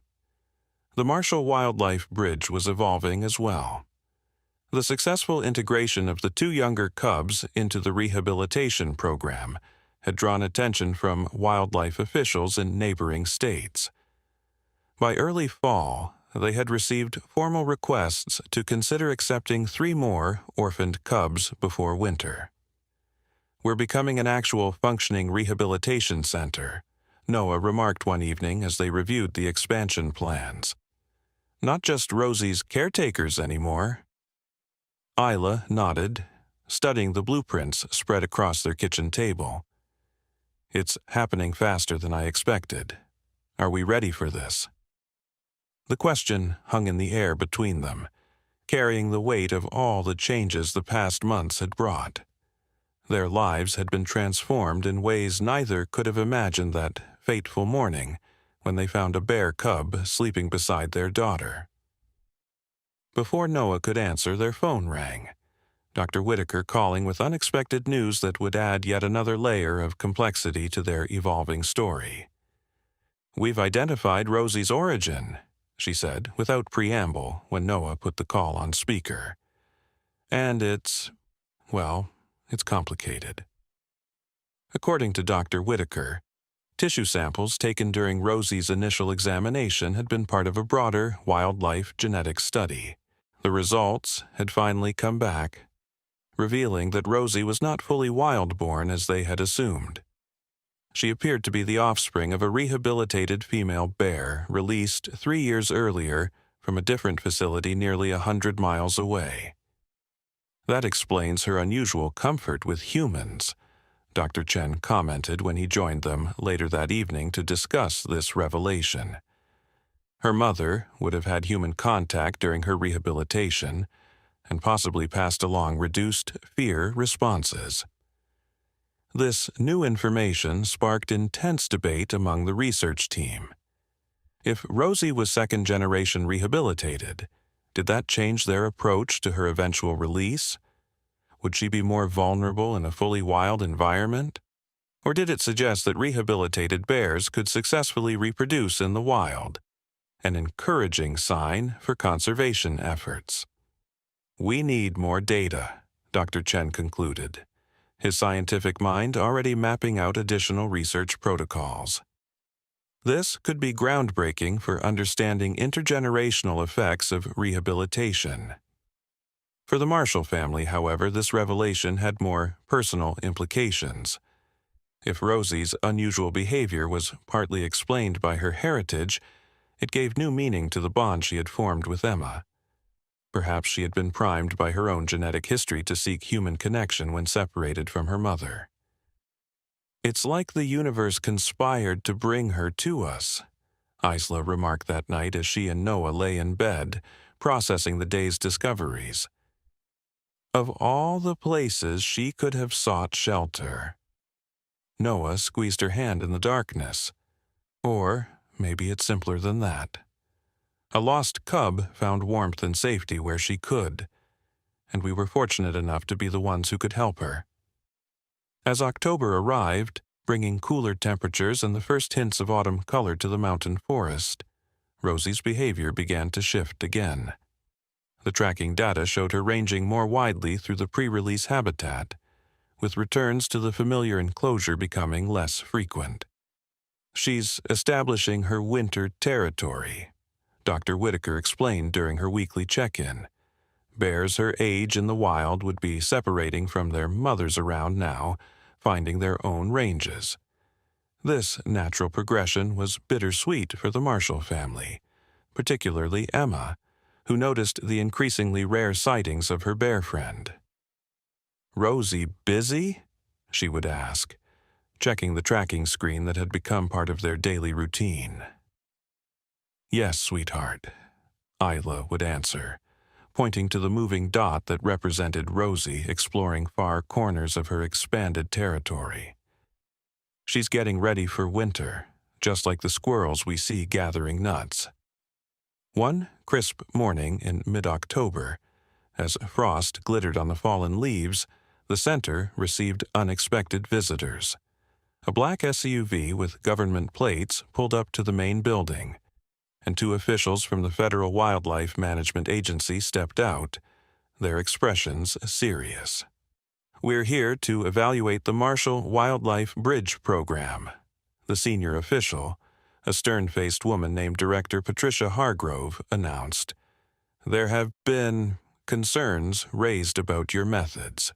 The Marshall Wildlife Bridge was evolving as well. The successful integration of the two younger cubs into the rehabilitation program had drawn attention from wildlife officials in neighboring states. By early fall, they had received formal requests to consider accepting 3 more orphaned cubs before winter. We're becoming an actual functioning rehabilitation center, Noah remarked one evening as they reviewed the expansion plans. Not just Rosie's caretakers anymore. Isla nodded, studying the blueprints spread across their kitchen table. It's happening faster than I expected. Are we ready for this? The question hung in the air between them, carrying the weight of all the changes the past months had brought. Their lives had been transformed in ways neither could have imagined that fateful morning when they found a bear cub sleeping beside their daughter. Before Noah could answer, their phone rang. Dr. Whitaker calling with unexpected news that would add yet another layer of complexity to their evolving story. "We've identified Rosie's origin," she said without preamble when Noah put the call on speaker. "And it's complicated." According to Dr. Whitaker, tissue samples taken during Rosie's initial examination had been part of a broader wildlife genetic study. The results had finally come back, revealing that Rosie was not fully wild-born as they had assumed. She appeared to be the offspring of a rehabilitated female bear released 3 years earlier from a different facility nearly 100 miles away. "That explains her unusual comfort with humans," Dr. Chen commented when he joined them later that evening to discuss this revelation. Her mother would have had human contact during her rehabilitation and possibly passed along reduced fear responses. This new information sparked intense debate among the research team. If Rosie was second-generation rehabilitated, did that change their approach to her eventual release? Would she be more vulnerable in a fully wild environment? Or did it suggest that rehabilitated bears could successfully reproduce in the wild, an encouraging sign for conservation efforts? "We need more data," Dr. Chen concluded, his scientific mind already mapping out additional research protocols. This could be groundbreaking for understanding intergenerational effects of rehabilitation. For the Marshall family, however, this revelation had more personal implications. If Rosie's unusual behavior was partly explained by her heritage, it gave new meaning to the bond she had formed with Emma. Perhaps she had been primed by her own genetic history to seek human connection when separated from her mother. "It's like the universe conspired to bring her to us," Isla remarked that night as she and Noah lay in bed, processing the day's discoveries. "Of all the places she could have sought shelter." Noah squeezed her hand in the darkness. Or maybe it's simpler than that. A lost cub found warmth and safety where she could, and we were fortunate enough to be the ones who could help her. As October arrived, bringing cooler temperatures and the first hints of autumn color to the mountain forest, Rosie's behavior began to shift again. The tracking data showed her ranging more widely through the pre-release habitat, with returns to the familiar enclosure becoming less frequent. "She's establishing her winter territory," Dr. Whitaker explained during her weekly check-in. Bears her age in the wild would be separating from their mothers around now, finding their own ranges. This natural progression was bittersweet for the Marshall family, particularly Emma, who noticed the increasingly rare sightings of her bear friend. "Rosie busy?" she would ask, checking the tracking screen that had become part of their daily routine. "Yes, sweetheart," Isla would answer, pointing to the moving dot that represented Rosie exploring far corners of her expanded territory. "She's getting ready for winter, just like the squirrels we see gathering nuts." One crisp morning in mid-October, as frost glittered on the fallen leaves, the center received unexpected visitors. A black SUV with government plates pulled up to the main building, and 2 officials from the Federal Wildlife Management Agency stepped out, their expressions serious. "We're here to evaluate the Marshall Wildlife Bridge Program," the senior official, a stern-faced woman named Director Patricia Hargrove, announced. "There have been concerns raised about your methods."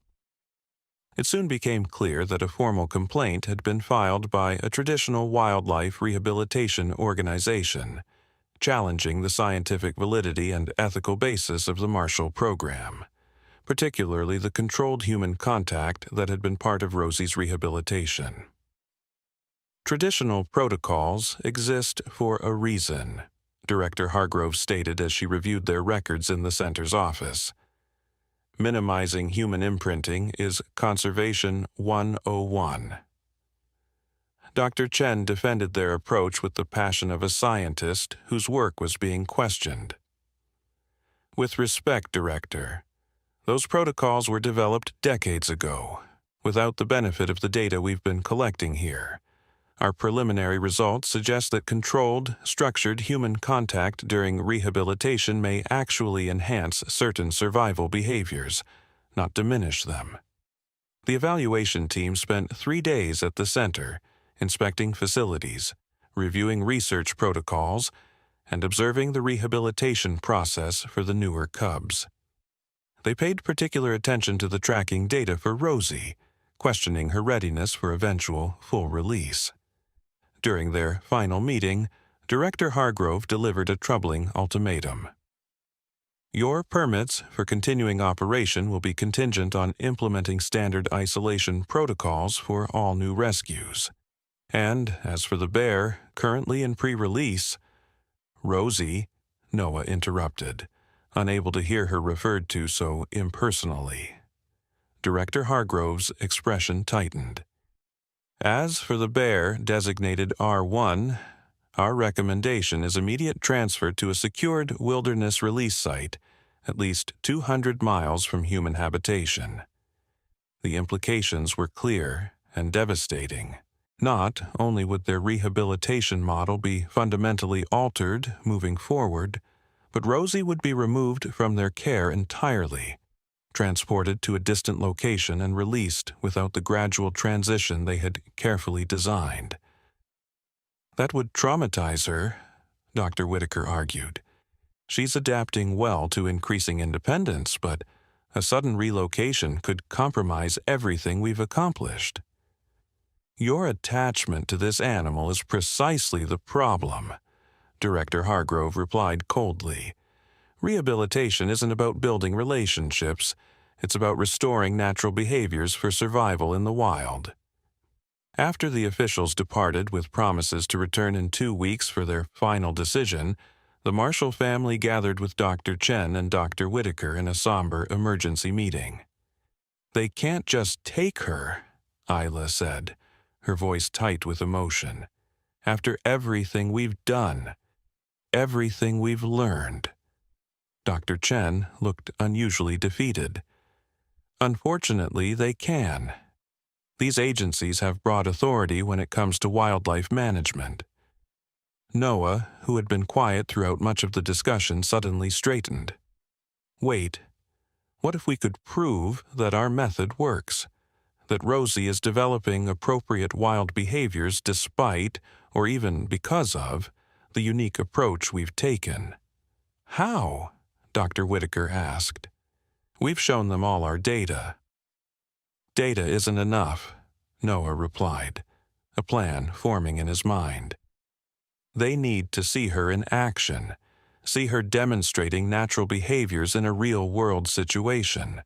It soon became clear that a formal complaint had been filed by a traditional wildlife rehabilitation organization, challenging the scientific validity and ethical basis of the Marshall Program, particularly the controlled human contact that had been part of Rosie's rehabilitation. Traditional protocols exist for a reason, Director Hargrove stated as she reviewed their records in the center's office. Minimizing human imprinting is Conservation 101. Dr. Chen defended their approach with the passion of a scientist whose work was being questioned. With respect, Director, those protocols were developed decades ago, without the benefit of the data we've been collecting here. Our preliminary results suggest that controlled, structured human contact during rehabilitation may actually enhance certain survival behaviors, not diminish them. The evaluation team spent 3 days at the center, inspecting facilities, reviewing research protocols, and observing the rehabilitation process for the newer cubs. They paid particular attention to the tracking data for Rosie, questioning her readiness for eventual full release. During their final meeting, Director Hargrove delivered a troubling ultimatum. Your permits for continuing operation will be contingent on implementing standard isolation protocols for all new rescues. And as for the bear, currently in pre-release, Rosie, Noah interrupted, unable to hear her referred to so impersonally. Director Hargrove's expression tightened. As for the bear designated R1, our recommendation is immediate transfer to a secured wilderness release site at least 200 miles from human habitation. The implications were clear and devastating. Not only would their rehabilitation model be fundamentally altered moving forward, but Rosie would be removed from their care entirely, transported to a distant location and released without the gradual transition they had carefully designed. That would traumatize her, Dr. Whitaker argued. She's adapting well to increasing independence, but a sudden relocation could compromise everything we've accomplished. Your attachment to this animal is precisely the problem, Director Hargrove replied coldly. Rehabilitation isn't about building relationships. It's about restoring natural behaviors for survival in the wild. After the officials departed with promises to return in 2 weeks for their final decision, the Marshall family gathered with Dr. Chen and Dr. Whitaker in a somber emergency meeting. They can't just take her, Isla said, her voice tight with emotion. After everything we've done, everything we've learned. Dr. Chen looked unusually defeated. Unfortunately, they can. These agencies have broad authority when it comes to wildlife management. Noah, who had been quiet throughout much of the discussion, suddenly straightened. Wait, what if we could prove that our method works? That Rosie is developing appropriate wild behaviors despite, or even because of, the unique approach we've taken? How? Dr. Whitaker asked. We've shown them all our data. Data isn't enough, Noah replied, a plan forming in his mind. They need to see her in action, see her demonstrating natural behaviors in a real-world situation.